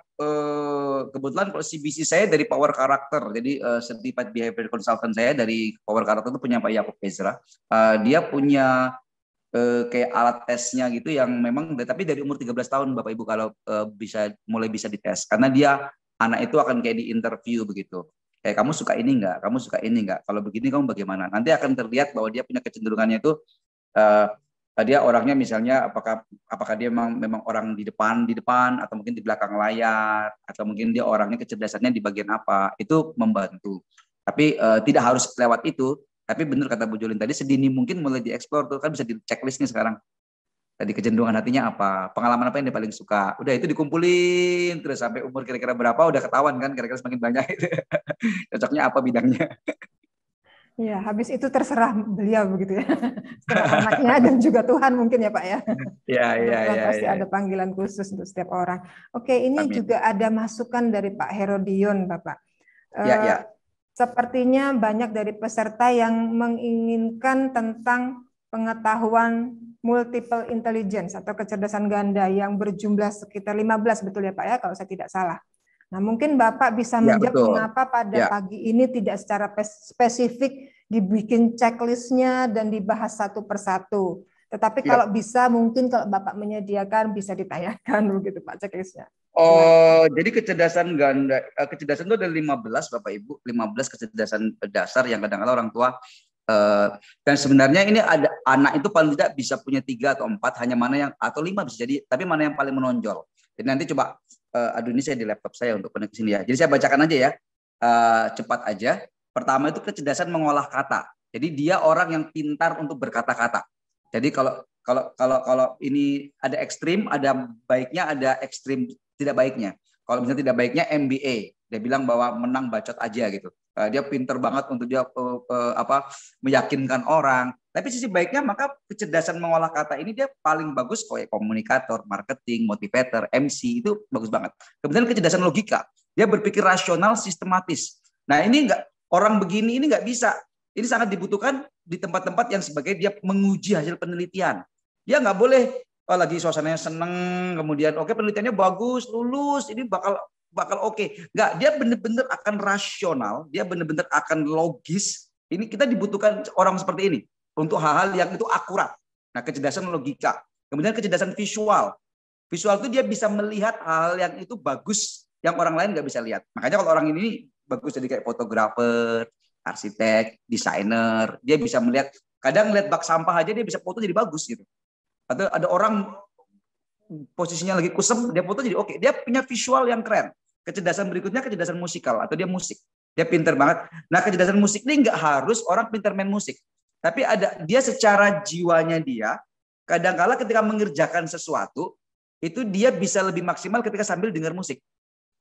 kebetulan kalau CBC saya dari Power Character, jadi Certified Behavior Consultant saya dari Power Character itu punya Pak Yakub Ezra. Dia punya kayak alat tesnya gitu yang memang, tapi dari umur 13 tahun Bapak Ibu kalau mulai bisa dites, karena dia anak itu akan kayak di interview begitu. Kayak kamu suka ini enggak, kamu suka ini enggak, kalau begini kamu bagaimana. Nanti akan terlihat bahwa dia punya kecenderungannya itu dia orangnya misalnya apakah dia memang orang di depan atau mungkin di belakang layar, atau mungkin dia orangnya kecerdasannya di bagian apa, itu membantu. Tapi tidak harus lewat itu. Tapi benar kata Bu Jolin tadi, sedini mungkin mulai dieksplor tuh kan bisa di checklist nih sekarang. Tadi kecenderungan hatinya apa, pengalaman apa yang dia paling suka. Udah itu dikumpulin terus sampai umur kira-kira berapa udah ketahuan kan, kira-kira semakin banyak itu. Cocoknya apa bidangnya. Ya, habis itu terserah beliau begitu ya. Terserah anaknya dan juga Tuhan mungkin ya Pak ya. Iya, iya, Tuhan iya. pasti Ya. ada panggilan khusus untuk setiap orang. Oke, ini Amin. juga ada masukan dari Pak Herodion, Bapak. Ya, ya. Sepertinya banyak dari peserta yang menginginkan tentang pengetahuan multiple intelligence atau kecerdasan ganda yang berjumlah sekitar 15, betul ya Pak ya, kalau saya tidak salah. Nah, mungkin Bapak bisa Ya, menjawab betul. mengapa pada Ya. pagi ini tidak secara spesifik dibikin checklistnya dan dibahas satu persatu. Tetapi Ya. kalau bisa, mungkin kalau Bapak menyediakan bisa ditayangkan begitu Pak checklistnya. Oh, jadi kecerdasan ganda, kecerdasan itu ada 15 Bapak Ibu, 15 kecerdasan dasar yang kadang-kadang orang tua dan sebenarnya ini ada anak itu paling tidak bisa punya 3 atau 4, hanya mana yang atau 5 bisa jadi, tapi mana yang paling menonjol. Jadi nanti coba aduh ini saya di laptop saya untuk connect ke sini ya. Jadi saya bacakan aja ya. Cepat aja. Pertama itu kecerdasan mengolah kata. Jadi dia orang yang pintar untuk berkata-kata. Jadi kalau ini ada ekstrim, ada baiknya, ada ekstrim tidak baiknya. Kalau misalnya tidak baiknya MBA, dia bilang bahwa menang bacot aja gitu. Dia pinter banget untuk dia meyakinkan orang. Tapi sisi baiknya maka kecerdasan mengolah kata ini dia paling bagus kayak komunikator, marketing, motivator, MC itu bagus banget. Kemudian kecerdasan logika, dia berpikir rasional, sistematis. Nah ini orang begini ini nggak bisa. Ini sangat dibutuhkan di tempat-tempat yang sebagai dia menguji hasil penelitian. Dia nggak boleh lagi suasananya seneng, kemudian oke penelitiannya bagus, lulus, ini bakal oke. Nggak, dia benar-benar akan rasional, dia benar-benar akan logis. Ini kita dibutuhkan orang seperti ini untuk hal-hal yang itu akurat. Nah, kecerdasan logika. Kemudian kecerdasan visual. Visual itu dia bisa melihat hal yang itu bagus yang orang lain nggak bisa lihat. Makanya kalau orang ini bagus jadi kayak fotografer, arsitek, desainer, dia bisa melihat, kadang lihat bak sampah aja dia bisa foto jadi bagus gitu. Atau ada orang posisinya lagi kusem, dia foto jadi oke. Dia punya visual yang keren. Kecerdasan berikutnya kecerdasan musikal atau dia musik. Dia pinter banget. Nah, kecerdasan musik ini nggak harus orang pinter main musik. Tapi ada dia secara jiwanya dia, kadang-kala ketika mengerjakan sesuatu, itu dia bisa lebih maksimal ketika sambil dengar musik.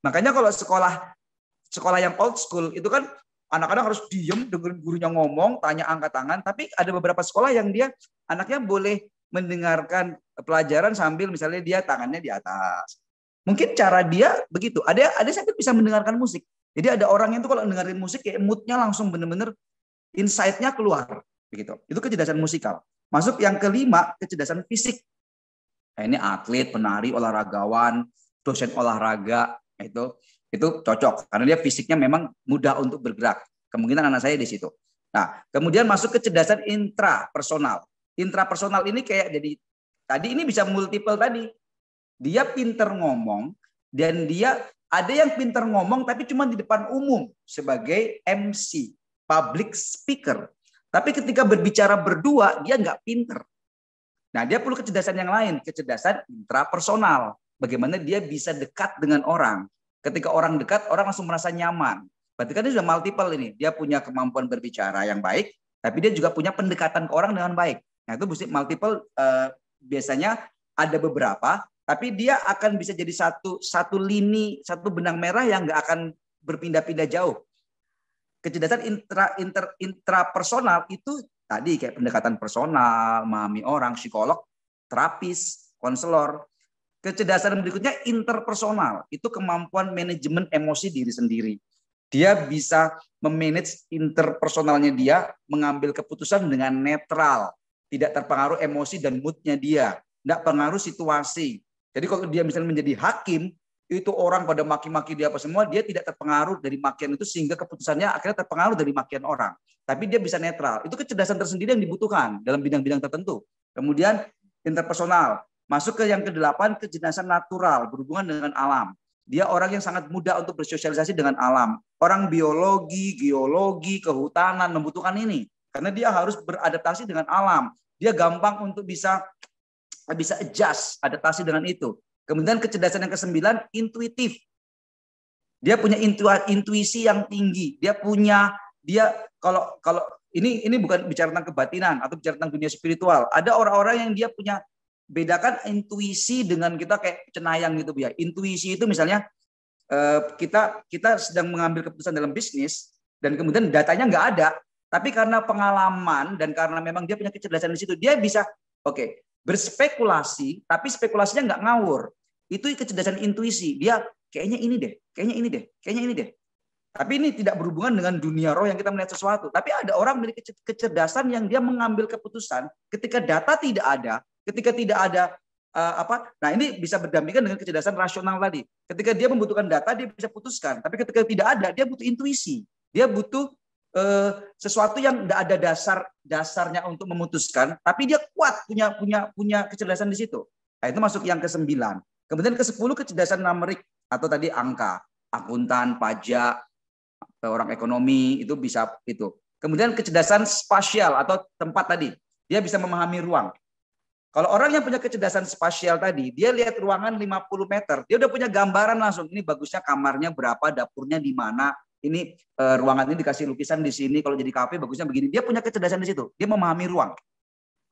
Makanya kalau sekolah yang old school, itu kan anak-anak harus diem, dengerin gurunya ngomong, tanya angkat tangan. Tapi ada beberapa sekolah yang dia, anaknya boleh mendengarkan pelajaran sambil misalnya dia tangannya di atas. Mungkin cara dia begitu. Ada sampai bisa mendengarkan musik. Jadi ada orang yang tuh kalau dengerin musik kayak moodnya langsung bener-bener insight-nya keluar. Begitu. Itu kecerdasan musikal. Masuk yang kelima, kecerdasan fisik. Nah, ini atlet, penari, olahragawan, dosen olahraga, itu cocok karena dia fisiknya memang mudah untuk bergerak. Kemungkinan anak saya di situ. Nah, kemudian masuk kecerdasan intrapersonal. Intrapersonal ini kayak jadi tadi ini bisa multiple tadi. Dia pinter ngomong dan dia ada yang pinter ngomong tapi cuma di depan umum sebagai MC, public speaker. Tapi ketika berbicara berdua, dia nggak pinter. Nah, dia perlu kecerdasan yang lain, kecerdasan intrapersonal. Bagaimana dia bisa dekat dengan orang. Ketika orang dekat, orang langsung merasa nyaman. Berarti kan dia sudah multiple ini. Dia punya kemampuan berbicara yang baik, tapi dia juga punya pendekatan ke orang dengan baik. Nah, itu multiple biasanya ada beberapa, tapi dia akan bisa jadi satu lini, satu benang merah yang nggak akan berpindah-pindah jauh. Kecerdasan intrapersonal itu tadi kayak pendekatan personal, memahami orang, psikolog, terapis, konselor. Kecerdasan berikutnya interpersonal, itu kemampuan manajemen emosi diri sendiri. Dia bisa memanage interpersonalnya dia, mengambil keputusan dengan netral, tidak terpengaruh emosi dan moodnya dia, tidak pengaruh situasi. Jadi kalau dia misalnya menjadi hakim, itu orang pada maki-maki dia apa semua, dia tidak terpengaruh dari makian itu sehingga keputusannya akhirnya terpengaruh dari makian orang. Tapi dia bisa netral. Itu kecerdasan tersendiri yang dibutuhkan dalam bidang-bidang tertentu. Kemudian interpersonal. Masuk ke yang ke-8, kecerdasan natural, berhubungan dengan alam. Dia orang yang sangat mudah untuk bersosialisasi dengan alam. Orang biologi, geologi, kehutanan membutuhkan ini. Karena dia harus beradaptasi dengan alam. Dia gampang untuk bisa adjust, adaptasi dengan itu. Kemudian kecerdasan yang ke-9, intuitif. Dia punya intuisi yang tinggi. Dia kalau ini bukan bicara tentang kebatinan atau bicara tentang dunia spiritual. Ada orang-orang yang dia bedakan intuisi dengan kita kayak cenayang gitu Bu ya. Intuisi itu misalnya kita sedang mengambil keputusan dalam bisnis dan kemudian datanya nggak ada, tapi karena pengalaman dan karena memang dia punya kecerdasan di situ, dia bisa berspekulasi, tapi spekulasinya nggak ngawur. Itu kecerdasan intuisi. Dia kayaknya ini deh, kayaknya ini deh, kayaknya ini deh. Tapi ini tidak berhubungan dengan dunia roh yang kita melihat sesuatu. Tapi ada orang memiliki kecerdasan yang dia mengambil keputusan ketika data tidak ada, ketika tidak ada nah ini bisa berdampingan dengan kecerdasan rasional tadi. Ketika dia membutuhkan data, dia bisa putuskan. Tapi ketika tidak ada, dia butuh intuisi. Dia butuh sesuatu yang tidak ada dasarnya untuk memutuskan, tapi dia kuat punya kecerdasan di situ. Nah, itu masuk yang ke-9. Kemudian ke-10 kecerdasan numerik atau tadi angka, akuntan, pajak, orang ekonomi itu bisa itu. Kemudian kecerdasan spasial atau tempat tadi, dia bisa memahami ruang. Kalau orang yang punya kecerdasan spasial tadi, dia lihat ruangan 50 meter, dia udah punya gambaran langsung. Ini bagusnya kamarnya berapa, dapurnya di mana, ini ruangan ini dikasih lukisan di sini, kalau jadi kafe bagusnya begini. Dia punya kecerdasan di situ, dia memahami ruang.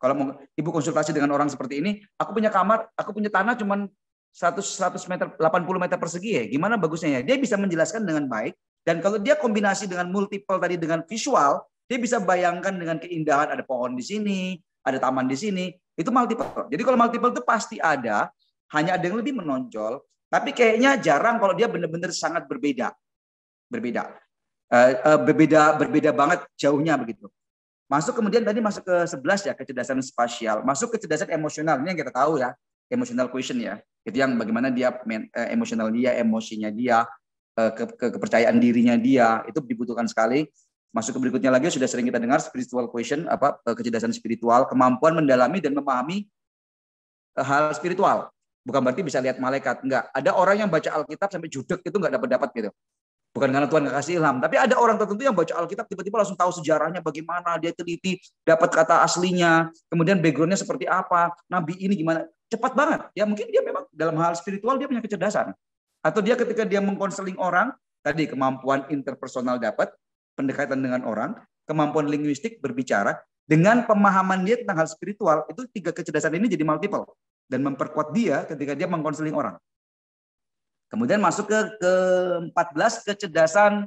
Kalau mau Ibu konsultasi dengan orang seperti ini, aku punya kamar, aku punya tanah cuman 100 meter, 80 meter persegi ya, gimana bagusnya ya? Dia bisa menjelaskan dengan baik, dan kalau dia kombinasi dengan multiple tadi dengan visual, dia bisa bayangkan dengan keindahan, ada pohon di sini, ada taman di sini. Itu multiple. Jadi kalau multiple itu pasti ada, hanya ada yang lebih menonjol, tapi kayaknya jarang kalau dia benar-benar sangat berbeda. Berbeda banget jauhnya begitu. Kemudian tadi masuk ke 11 ya, kecerdasan spasial. Masuk kecerdasan emosional, ini yang kita tahu ya, emotional quotient ya. Itu yang bagaimana dia emosional dia, emosinya dia, kepercayaan dirinya dia, itu dibutuhkan sekali. Masuk ke berikutnya lagi, sudah sering kita dengar spiritual quotient, kecerdasan spiritual, kemampuan mendalami dan memahami hal spiritual. Bukan berarti bisa lihat malaikat, enggak. Ada orang yang baca Alkitab sampai judek itu enggak dapat gitu. Bukan karena Tuhan nggak kasih ilham, tapi ada orang tertentu yang baca Alkitab tiba-tiba langsung tahu sejarahnya bagaimana, dia teliti, dapat kata aslinya, kemudian backgroundnya seperti apa, nabi ini gimana, cepat banget. Ya mungkin dia memang dalam hal spiritual dia punya kecerdasan. Atau dia ketika dia mengkonseling orang, tadi kemampuan interpersonal dapat, pendekatan dengan orang, kemampuan linguistik berbicara, dengan pemahaman dia tentang hal spiritual, itu 3 kecerdasan ini jadi multiple dan memperkuat dia ketika dia mengkonseling orang. Kemudian masuk ke 14 kecerdasan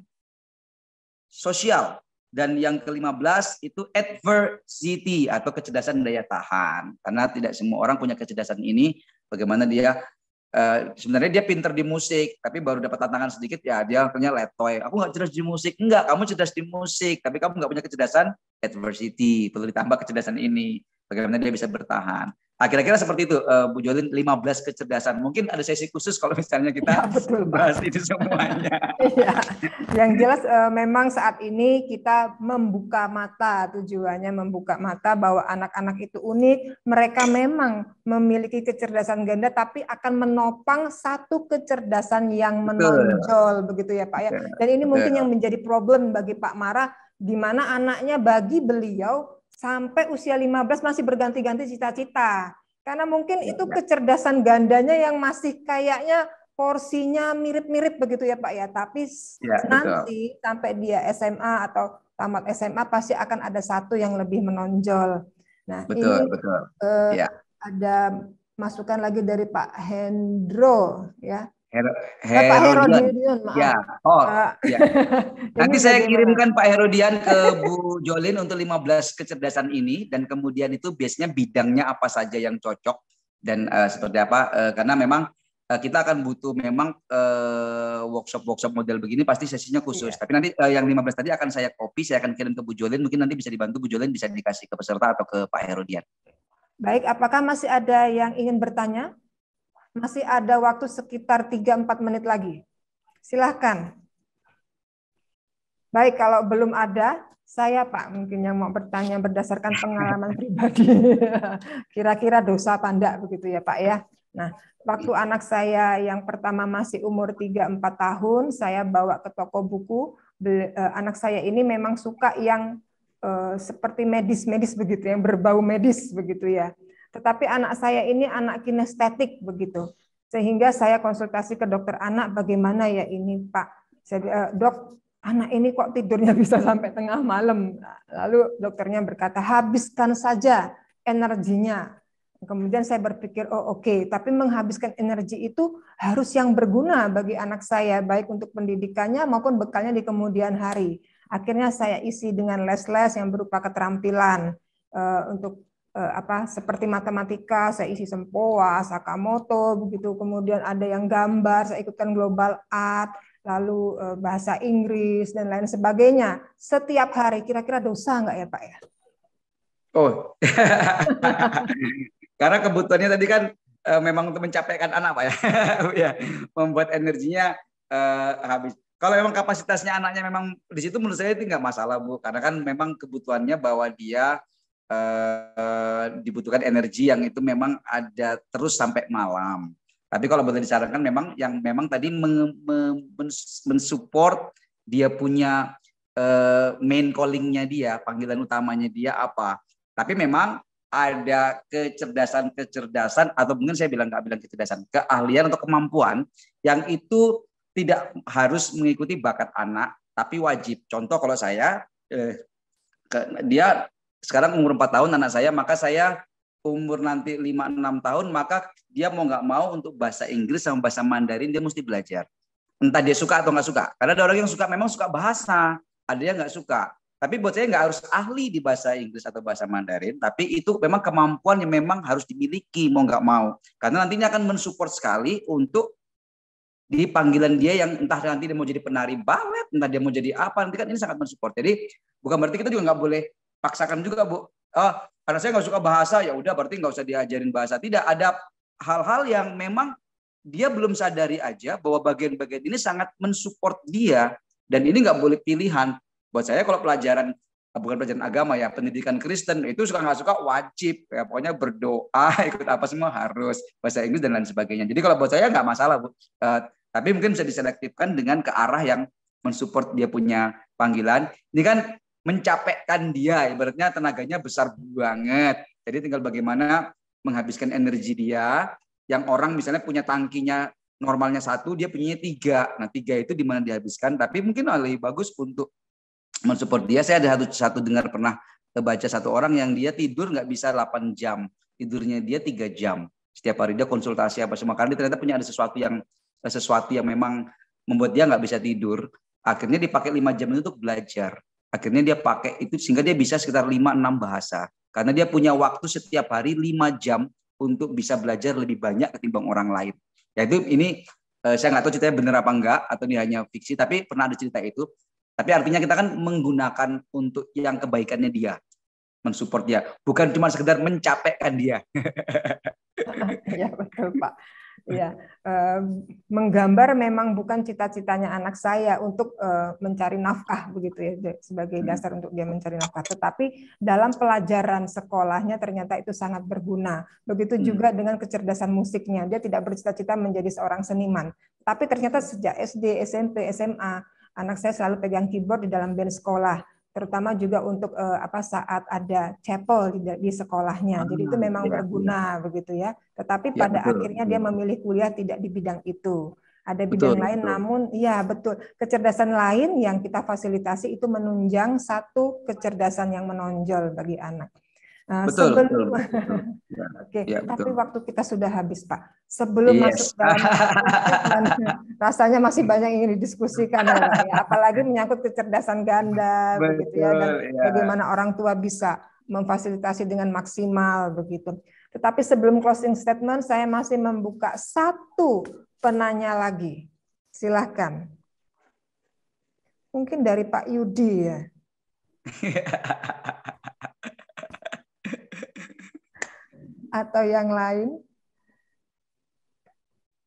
sosial, dan yang ke-15 itu adversity atau kecerdasan daya tahan. Karena tidak semua orang punya kecerdasan ini. Bagaimana dia sebenarnya dia pinter di musik, tapi baru dapat tantangan sedikit ya dia akhirnya letoy. Aku nggak cerdas di musik. Enggak, kamu cerdas di musik, tapi kamu nggak punya kecerdasan adversity. Perlu ditambah kecerdasan ini. Bagaimana dia bisa bertahan. Kira-kira seperti itu, Bu Jolin, 15 kecerdasan. Mungkin ada sesi khusus kalau misalnya kita bahas itu semuanya. Iya. Yang jelas memang saat ini kita membuka mata, tujuannya membuka mata bahwa anak-anak itu unik. Mereka memang memiliki kecerdasan ganda, tapi akan menopang satu kecerdasan yang menonjol, begitu ya Pak ya. Dan ini mungkin yang menjadi problem bagi Pak Mara, di mana anaknya bagi beliau sampai usia 15 masih berganti-ganti cita-cita. Karena mungkin itu kecerdasan gandanya yang masih kayaknya porsinya mirip-mirip begitu ya Pak ya. Tapi nanti sampai dia SMA atau tamat SMA pasti akan ada satu yang lebih menonjol. Nah, ini ada masukan lagi dari Pak Hendro ya. Pak Herodian, maaf. Ya. Ya. Nanti saya kirimkan Pak Herodian ke Bu Jolin untuk 15 kecerdasan ini, dan kemudian itu biasanya bidangnya apa saja yang cocok dan seperti apa, karena memang kita akan butuh memang workshop model begini pasti sesinya khusus. Tapi nanti yang 15 tadi akan saya copy, saya akan kirim ke Bu Jolin, mungkin nanti bisa dibantu Bu Jolin, bisa dikasih ke peserta atau ke Pak Herodian. Baik, apakah masih ada yang ingin bertanya? Masih ada waktu sekitar 3-4 menit lagi. Silahkan. Baik, kalau belum ada, saya Pak mungkin yang mau bertanya berdasarkan pengalaman pribadi. Kira-kira dosa apa enggak begitu ya Pak ya. Nah, waktu anak saya yang pertama masih umur 3-4 tahun, saya bawa ke toko buku. Anak saya ini memang suka yang seperti medis-medis begitu, yang berbau medis begitu ya. Tetapi anak saya ini anak kinestetik begitu. Sehingga saya konsultasi ke dokter anak, bagaimana ya ini Pak. Saya, Dok, anak ini kok tidurnya bisa sampai tengah malam. Lalu dokternya berkata, habiskan saja energinya. Kemudian saya berpikir, oh oke, tapi menghabiskan energi itu harus yang berguna bagi anak saya, baik untuk pendidikannya maupun bekalnya di kemudian hari. Akhirnya saya isi dengan les-les yang berupa keterampilan untuk seperti matematika, saya isi Sempoa, Sakamoto, begitu. Kemudian ada yang gambar, saya ikutkan global art, lalu bahasa Inggris dan lain sebagainya. Setiap hari, kira-kira dosa nggak ya Pak ya? Oh, karena kebutuhannya tadi kan memang untuk mencapaikan anak Pak ya, ya membuat energinya habis. Kalau memang kapasitasnya anaknya memang di situ menurut saya itu nggak masalah Bu, karena kan memang kebutuhannya bahwa dia dibutuhkan energi yang itu memang ada terus sampai malam. Tapi kalau boleh disarankan memang yang memang tadi mensupport dia punya main callingnya dia, panggilan utamanya dia apa. Tapi memang ada kecerdasan atau mungkin saya nggak bilang kecerdasan, keahlian atau kemampuan yang itu tidak harus mengikuti bakat anak, tapi wajib. Contoh kalau saya, dia sekarang umur 4 tahun anak saya, maka saya umur nanti 5-6 tahun, maka dia mau nggak mau untuk bahasa Inggris sama bahasa Mandarin dia mesti belajar. Entah dia suka atau nggak suka. Karena ada orang yang suka, memang suka bahasa, ada yang nggak suka. Tapi buat saya nggak harus ahli di bahasa Inggris atau bahasa Mandarin, tapi itu memang kemampuan yang memang harus dimiliki, mau nggak mau. Karena nantinya akan mensupport sekali untuk di panggilan dia yang entah nanti dia mau jadi penari balet, entah dia mau jadi apa, nanti kan ini sangat mensupport. Jadi bukan berarti kita juga nggak boleh paksakan juga Bu. Karena saya nggak suka bahasa, ya udah berarti nggak usah diajarin bahasa. Tidak, ada hal-hal yang memang dia belum sadari aja bahwa bagian-bagian ini sangat mensupport dia, dan ini nggak boleh pilihan. Buat saya kalau pelajaran bukan pelajaran agama ya, pendidikan Kristen itu suka nggak suka wajib ya, pokoknya berdoa ikut apa semua harus, bahasa Inggris dan lain sebagainya. Jadi kalau buat saya nggak masalah Bu. Tapi mungkin bisa diselektifkan dengan ke arah yang mensupport dia punya panggilan. Ini kan mencapaikan dia, ibaratnya tenaganya besar banget. Jadi tinggal bagaimana menghabiskan energi dia. Yang orang misalnya punya tangkinya normalnya 1, dia punya 3. Nah 3 itu di mana dihabiskan. Tapi mungkin lebih bagus untuk mensupport dia. Saya ada satu dengar pernah baca satu orang yang dia tidur nggak bisa 8 jam. Tidurnya dia 3 jam. Setiap hari dia konsultasi apa semua. Karena dia ternyata punya ada sesuatu yang memang membuat dia nggak bisa tidur. Akhirnya dipakai 5 jam itu untuk belajar. Akhirnya dia pakai itu sehingga dia bisa sekitar 5-6 bahasa. Karena dia punya waktu setiap hari 5 jam untuk bisa belajar lebih banyak ketimbang orang lain. Yaitu ini saya nggak tahu ceritanya benar apa enggak, atau ini hanya fiksi, tapi pernah ada cerita itu. Tapi artinya kita kan menggunakan untuk yang kebaikannya dia, mensupport dia, bukan cuma sekedar mencapaikan dia. Ya betul Pak. Ya, menggambar memang bukan cita-citanya anak saya untuk mencari nafkah begitu ya, sebagai dasar untuk dia mencari nafkah. Tetapi dalam pelajaran sekolahnya ternyata itu sangat berguna. Begitu juga dengan kecerdasan musiknya. Dia tidak bercita-cita menjadi seorang seniman, tapi ternyata sejak SD, SMP, SMA anak saya selalu pegang keyboard di dalam band sekolah. Terutama juga untuk saat ada chapel di sekolahnya. Jadi itu memang berguna begitu ya. Tetapi pada akhirnya dia memilih kuliah tidak di bidang itu. Ada bidang lain, namun ya betul, kecerdasan lain yang kita fasilitasi itu menunjang satu kecerdasan yang menonjol bagi anak. Betul. Oke, ya, tapi waktu kita sudah habis Pak. Sebelum masuk dalam rasanya masih banyak yang ingin didiskusikan ya, Pak, ya. Apalagi menyangkut kecerdasan ganda, begitu ya, dan bagaimana orang tua bisa memfasilitasi dengan maksimal begitu. Tetapi sebelum closing statement, saya masih membuka satu penanya lagi. Silahkan. Mungkin dari Pak Yudi ya. Atau yang lain?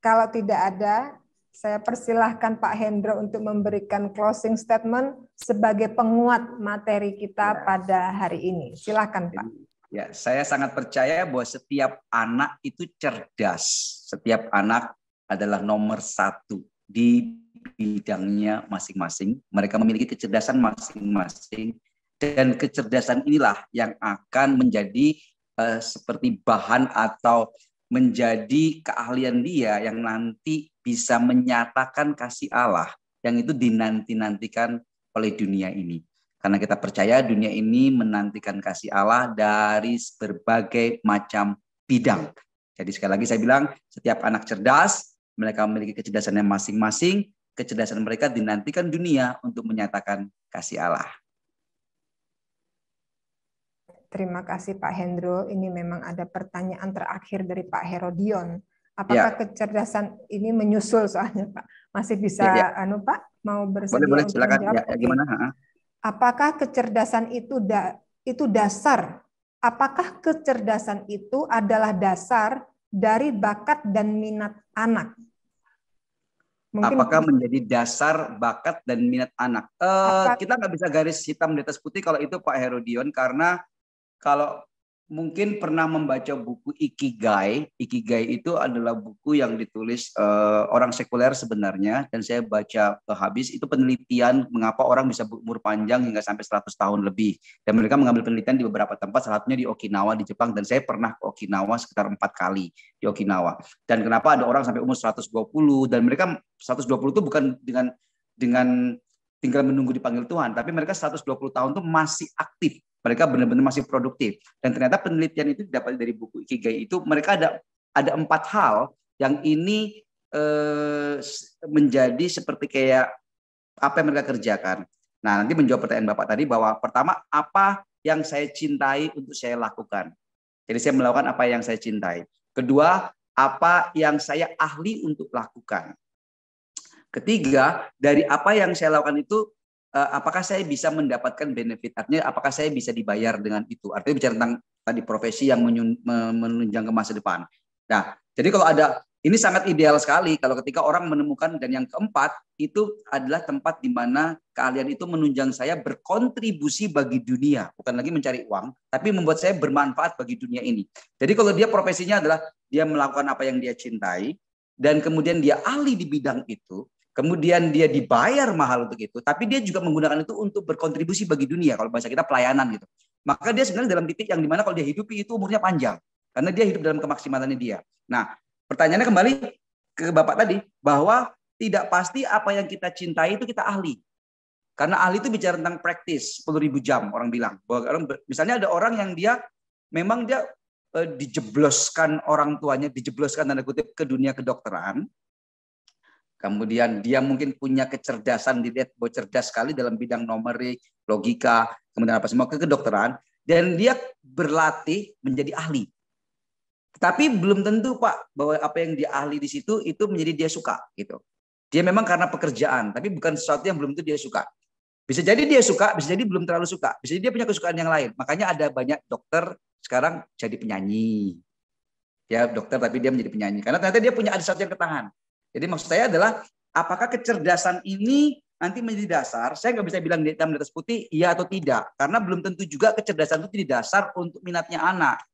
Kalau tidak ada, saya persilahkan Pak Hendro untuk memberikan closing statement sebagai penguat materi kita pada hari ini. Silahkan Pak. Ya, saya sangat percaya bahwa setiap anak itu cerdas. Setiap anak adalah nomor 1 di bidangnya masing-masing. Mereka memiliki kecerdasan masing-masing. Dan kecerdasan inilah yang akan menjadi seperti bahan atau menjadi keahlian dia yang nanti bisa menyatakan kasih Allah yang itu dinanti-nantikan oleh dunia ini. Karena kita percaya dunia ini menantikan kasih Allah dari berbagai macam bidang. Jadi sekali lagi saya bilang, setiap anak cerdas, mereka memiliki kecerdasannya masing-masing, kecerdasan mereka dinantikan dunia untuk menyatakan kasih Allah. Terima kasih Pak Hendro. Ini memang ada pertanyaan terakhir dari Pak Herodion. Apakah kecerdasan ini menyusul soalnya Pak? Masih bisa Pak mau bersedia boleh, untuk silakan. menjawab? Gimana? Apakah kecerdasan itu dasar? Apakah kecerdasan itu adalah dasar dari bakat dan minat anak? Apakah menjadi dasar bakat dan minat anak? Kita nggak bisa garis hitam di atas putih kalau itu Pak Herodion, karena kalau mungkin pernah membaca buku Ikigai. Ikigai itu adalah buku yang ditulis orang sekuler sebenarnya, dan saya baca habis. Itu penelitian mengapa orang bisa berumur panjang hingga sampai 100 tahun lebih. Dan mereka mengambil penelitian di beberapa tempat, salah satunya di Okinawa di Jepang, dan saya pernah ke Okinawa sekitar 4 kali di Okinawa. Dan kenapa ada orang sampai umur 120, dan mereka 120 itu bukan dengan tinggal menunggu dipanggil Tuhan, tapi mereka 120 tahun itu masih aktif. Mereka benar-benar masih produktif. Dan ternyata penelitian itu didapat dari buku Ikigai itu, mereka ada 4 hal yang ini menjadi seperti kayak apa yang mereka kerjakan. Nah, nanti menjawab pertanyaan Bapak tadi bahwa pertama, apa yang saya cintai untuk saya lakukan. Jadi saya melakukan apa yang saya cintai. Kedua, apa yang saya ahli untuk lakukan. Ketiga, dari apa yang saya lakukan itu, apakah saya bisa mendapatkan benefit? Artinya apakah saya bisa dibayar dengan itu? Artinya bicara tentang tadi profesi yang menunjang ke masa depan. Nah, jadi kalau ada, ini sangat ideal sekali kalau ketika orang menemukan. Dan yang keempat, itu adalah tempat di mana keahlian itu menunjang saya berkontribusi bagi dunia. Bukan lagi mencari uang, tapi membuat saya bermanfaat bagi dunia ini. Jadi kalau dia profesinya adalah dia melakukan apa yang dia cintai, dan kemudian dia ahli di bidang itu, kemudian dia dibayar mahal untuk itu, tapi dia juga menggunakan itu untuk berkontribusi bagi dunia, kalau bahasa kita pelayanan gitu. Maka dia sebenarnya dalam titik yang dimana kalau dia hidupi itu umurnya panjang, karena dia hidup dalam kemaksimalannya dia. Nah, pertanyaannya kembali ke Bapak tadi, bahwa tidak pasti apa yang kita cintai itu kita ahli. Karena ahli itu bicara tentang praktis, 10.000 jam orang bilang. Misalnya ada orang yang dia memang dia dijebloskan orang tuanya, dijebloskan tanda kutip ke dunia kedokteran. Kemudian dia mungkin punya kecerdasan, dilihat bahwa cerdas sekali dalam bidang numerik, logika, kemudian apa semua ke kedokteran, dan dia berlatih menjadi ahli. Tapi belum tentu Pak bahwa apa yang dia ahli di situ itu menjadi dia suka gitu. Dia memang karena pekerjaan, tapi bukan sesuatu yang belum tentu dia suka. Bisa jadi dia suka, bisa jadi belum terlalu suka, bisa jadi dia punya kesukaan yang lain. Makanya ada banyak dokter sekarang jadi penyanyi. Ya dokter tapi dia menjadi penyanyi karena ternyata dia punya ada sesuatu yang ketahan. Jadi maksud saya adalah apakah kecerdasan ini nanti menjadi dasar? Saya nggak bisa bilang di hitam di atas putih iya atau tidak, karena belum tentu juga kecerdasan itu jadi dasar untuk minatnya anak.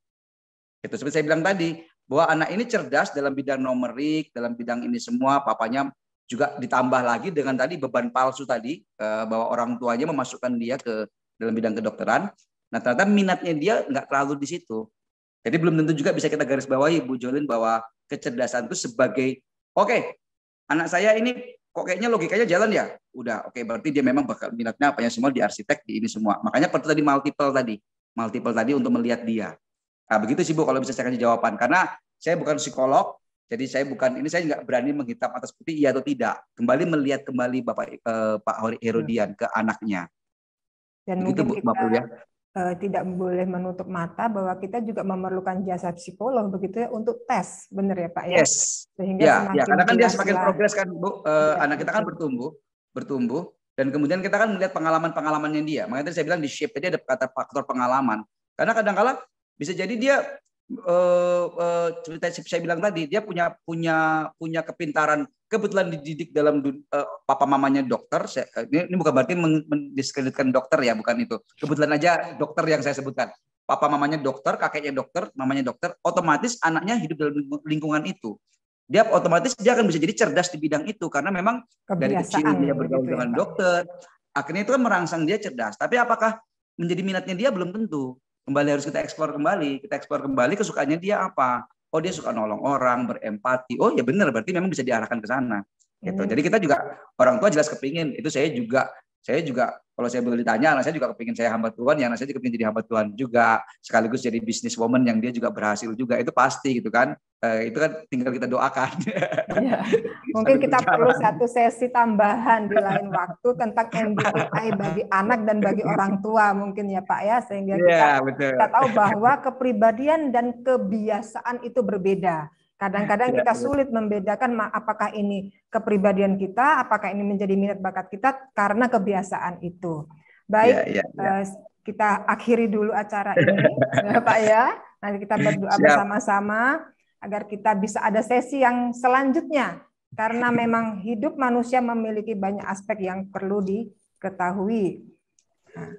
Itu seperti saya bilang tadi bahwa anak ini cerdas dalam bidang numerik, dalam bidang ini semua, papanya juga ditambah lagi dengan tadi beban palsu tadi bahwa orang tuanya memasukkan dia ke dalam bidang kedokteran. Nah ternyata minatnya dia nggak terlalu di situ. Jadi belum tentu juga bisa kita garis bawahi Bu Jolin bahwa kecerdasan itu sebagai oke, anak saya ini kok kayaknya logikanya jalan ya. Udah, oke, berarti dia memang bakal minatnya apanya semua di arsitek, di ini semua. Makanya perlu tadi multiple tadi untuk melihat dia. Nah, begitu sih Bu kalau bisa saya kasih jawaban. Karena saya bukan psikolog, jadi saya nggak berani menghitam atas putih iya atau tidak. Kembali melihat kembali Pak Herodian ke anaknya. Dan begitu, mungkin kita tidak boleh menutup mata bahwa kita juga memerlukan jasa psikolog begitu ya untuk tes, benar ya Pak ya? Yes. Sehingga ya karena kan dia semakin progres kan Bu, anak kita kan bertumbuh dan kemudian kita kan melihat pengalaman-pengalamannya dia. Makanya tadi saya bilang di shape tadi ada kata faktor pengalaman. Karena kadang-kala bisa jadi dia saya bilang tadi dia punya kepintaran, kebetulan dididik dalam papa mamanya dokter. Ini bukan berarti mendiskreditkan dokter ya, bukan itu. Kebetulan aja dokter yang saya sebutkan. Papa mamanya dokter, kakeknya dokter, mamanya dokter, otomatis anaknya hidup dalam lingkungan itu. Dia otomatis dia akan bisa jadi cerdas di bidang itu karena memang dari kecil dia bergaul dengan dokter. Akhirnya itu kan merangsang dia cerdas. Tapi apakah menjadi minatnya dia belum tentu. Kembali harus kita eksplor kembali kesukaannya dia apa. Oh dia suka nolong orang, berempati. Oh ya benar, berarti memang bisa diarahkan ke sana. Gitu. Jadi kita juga orang tua jelas kepingin. Itu saya juga Kalau saya boleh ditanya, anak saya juga kepingin saya hamba Tuhan, yang anak saya juga kepingin jadi hamba Tuhan juga, sekaligus jadi business woman yang dia juga berhasil juga, itu pasti gitu kan. Itu kan tinggal kita doakan. Ya, mungkin kita perlu satu sesi tambahan di lain waktu tentang MBTI bagi anak dan bagi orang tua mungkin ya Pak ya, sehingga kita tahu bahwa kepribadian dan kebiasaan itu berbeda. Kadang-kadang kita sulit membedakan apakah ini kepribadian kita, apakah ini menjadi minat bakat kita karena kebiasaan itu. Baik, kita akhiri dulu acara ini, ya, Pak ya. Nanti kita berdoa bersama-sama agar kita bisa ada sesi yang selanjutnya. Karena memang hidup manusia memiliki banyak aspek yang perlu diketahui. Nah,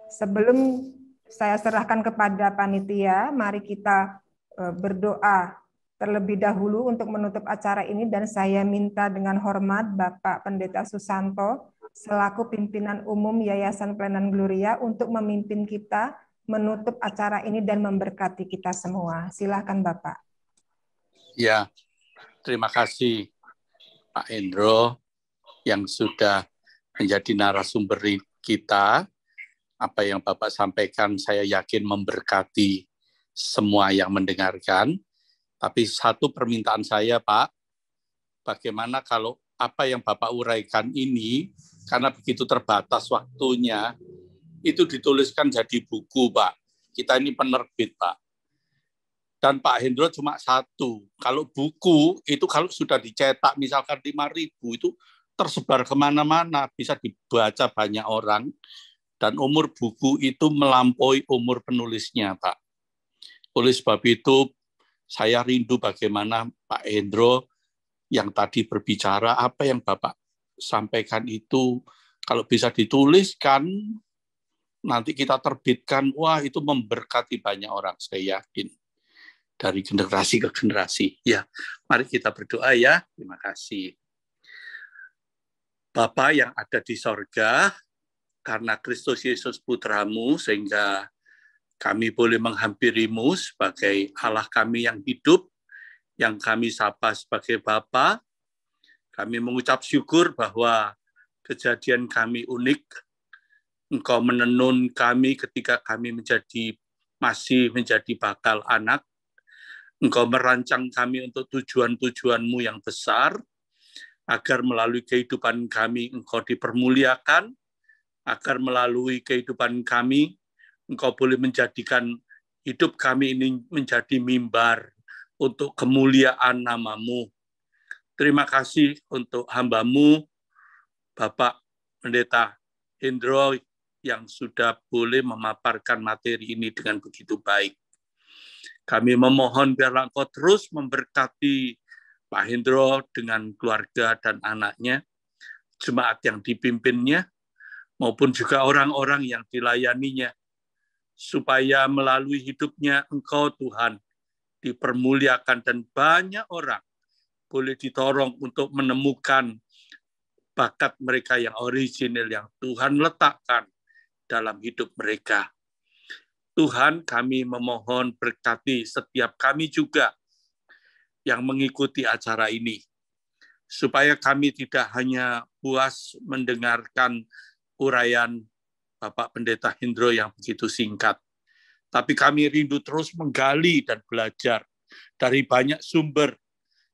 sebelum saya serahkan kepada panitia, mari kita berdoa terlebih dahulu untuk menutup acara ini, dan saya minta dengan hormat Bapak Pendeta Susanto selaku pimpinan umum Yayasan Pelayanan Gloria untuk memimpin kita menutup acara ini dan memberkati kita semua. Silakan Bapak. Ya, terima kasih Pak Hendro yang sudah menjadi narasumber kita. Apa yang Bapak sampaikan saya yakin memberkati semua yang mendengarkan. Tapi satu permintaan saya, Pak, bagaimana kalau apa yang Bapak uraikan ini, karena begitu terbatas waktunya, itu dituliskan jadi buku, Pak. Kita ini penerbit, Pak. Dan Pak Hendro cuma satu. Kalau buku, itu kalau sudah dicetak, misalkan 5.000, itu tersebar kemana-mana, bisa dibaca banyak orang, dan umur buku itu melampaui umur penulisnya, Pak. Oleh sebab itu, saya rindu bagaimana Pak Hendro yang tadi berbicara, apa yang Bapak sampaikan itu, kalau bisa dituliskan, nanti kita terbitkan, wah itu memberkati banyak orang, saya yakin. Dari generasi ke generasi. Ya, mari kita berdoa ya. Terima kasih. Bapa yang ada di sorga, karena Kristus Yesus Putramu, sehingga kami boleh menghampirimu sebagai Allah kami yang hidup, yang kami sapa sebagai Bapa. Kami mengucap syukur bahwa kejadian kami unik. Engkau menenun kami ketika kami masih menjadi bakal anak. Engkau merancang kami untuk tujuan-tujuan-Mu yang besar, agar melalui kehidupan kami Engkau dipermuliakan, agar melalui kehidupan kami Engkau boleh menjadikan hidup kami ini menjadi mimbar untuk kemuliaan nama-Mu. Terima kasih untuk hamba-Mu, Bapak Pendeta Hendro, yang sudah boleh memaparkan materi ini dengan begitu baik. Kami memohon biarlah Engkau terus memberkati Pak Hendro dengan keluarga dan anaknya, jemaat yang dipimpinnya, maupun juga orang-orang yang dilayaninya, supaya melalui hidupnya Engkau Tuhan dipermuliakan dan banyak orang boleh ditolong untuk menemukan bakat mereka yang orisinil yang Tuhan letakkan dalam hidup mereka. Tuhan, kami memohon berkati setiap kami juga yang mengikuti acara ini, supaya kami tidak hanya puas mendengarkan uraian Bapak Pendeta Hendro yang begitu singkat, tapi kami rindu terus menggali dan belajar dari banyak sumber,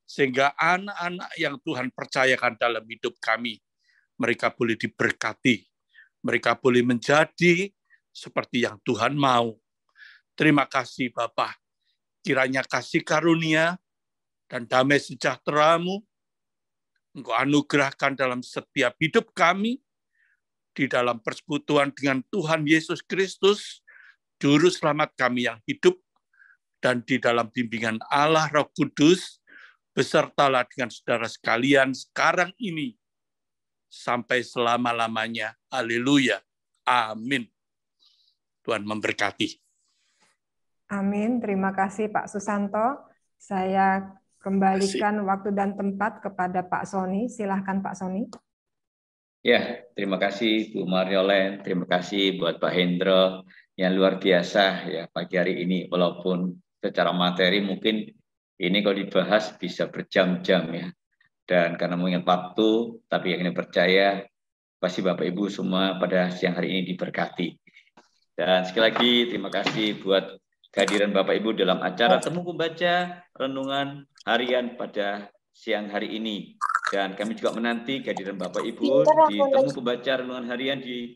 sehingga anak-anak yang Tuhan percayakan dalam hidup kami, mereka boleh diberkati, mereka boleh menjadi seperti yang Tuhan mau. Terima kasih Bapak, kiranya kasih karunia dan damai sejahtera-Mu Engkau anugerahkan dalam setiap hidup kami, di dalam persekutuan dengan Tuhan Yesus Kristus, Juru Selamat kami yang hidup, dan di dalam bimbingan Allah Roh Kudus, besertalah dengan saudara sekalian sekarang ini, sampai selama-lamanya. Haleluya. Amin. Tuhan memberkati. Amin. Terima kasih Pak Susanto. Saya kembalikan waktu dan tempat kepada Pak Sony. Silahkan Pak Sony. Ya, terima kasih Bu Mariolen, terima kasih buat Pak Hendro yang luar biasa ya pagi hari ini. Walaupun secara materi mungkin ini kalau dibahas bisa berjam-jam ya. Dan karena mengingat waktu, tapi yang ini percaya pasti Bapak Ibu semua pada siang hari ini diberkati. Dan sekali lagi terima kasih buat kehadiran Bapak Ibu dalam acara Temu Pembaca Renungan Harian pada siang hari ini. Dan kami juga menanti kehadiran Bapak Ibu di Temu Pembaca Renungan Harian di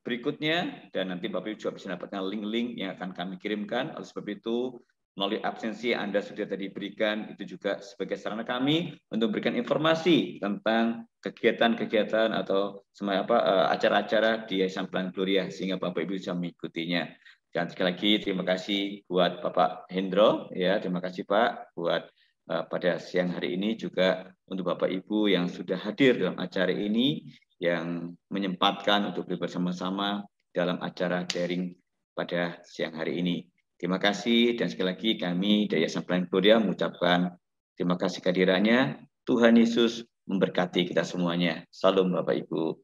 berikutnya. Dan nanti Bapak Ibu juga bisa mendapatkan link-link yang akan kami kirimkan. Oleh sebab itu, melalui absensi yang Anda sudah tadi berikan, itu juga sebagai sarana kami untuk memberikan informasi tentang kegiatan-kegiatan atau acara-acara di Yayasan Pelayanan Gloria, sehingga Bapak Ibu bisa mengikutinya. Dan sekali lagi terima kasih buat Bapak Hendro, ya terima kasih Pak buat pada siang hari ini, juga untuk Bapak Ibu yang sudah hadir dalam acara ini, yang menyempatkan untuk bersama-sama dalam acara daring pada siang hari ini. Terima kasih, dan sekali lagi kami dari Yayasan Pelayanan Gloria mengucapkan terima kasih kehadirannya. Tuhan Yesus memberkati kita semuanya. Salam Bapak Ibu.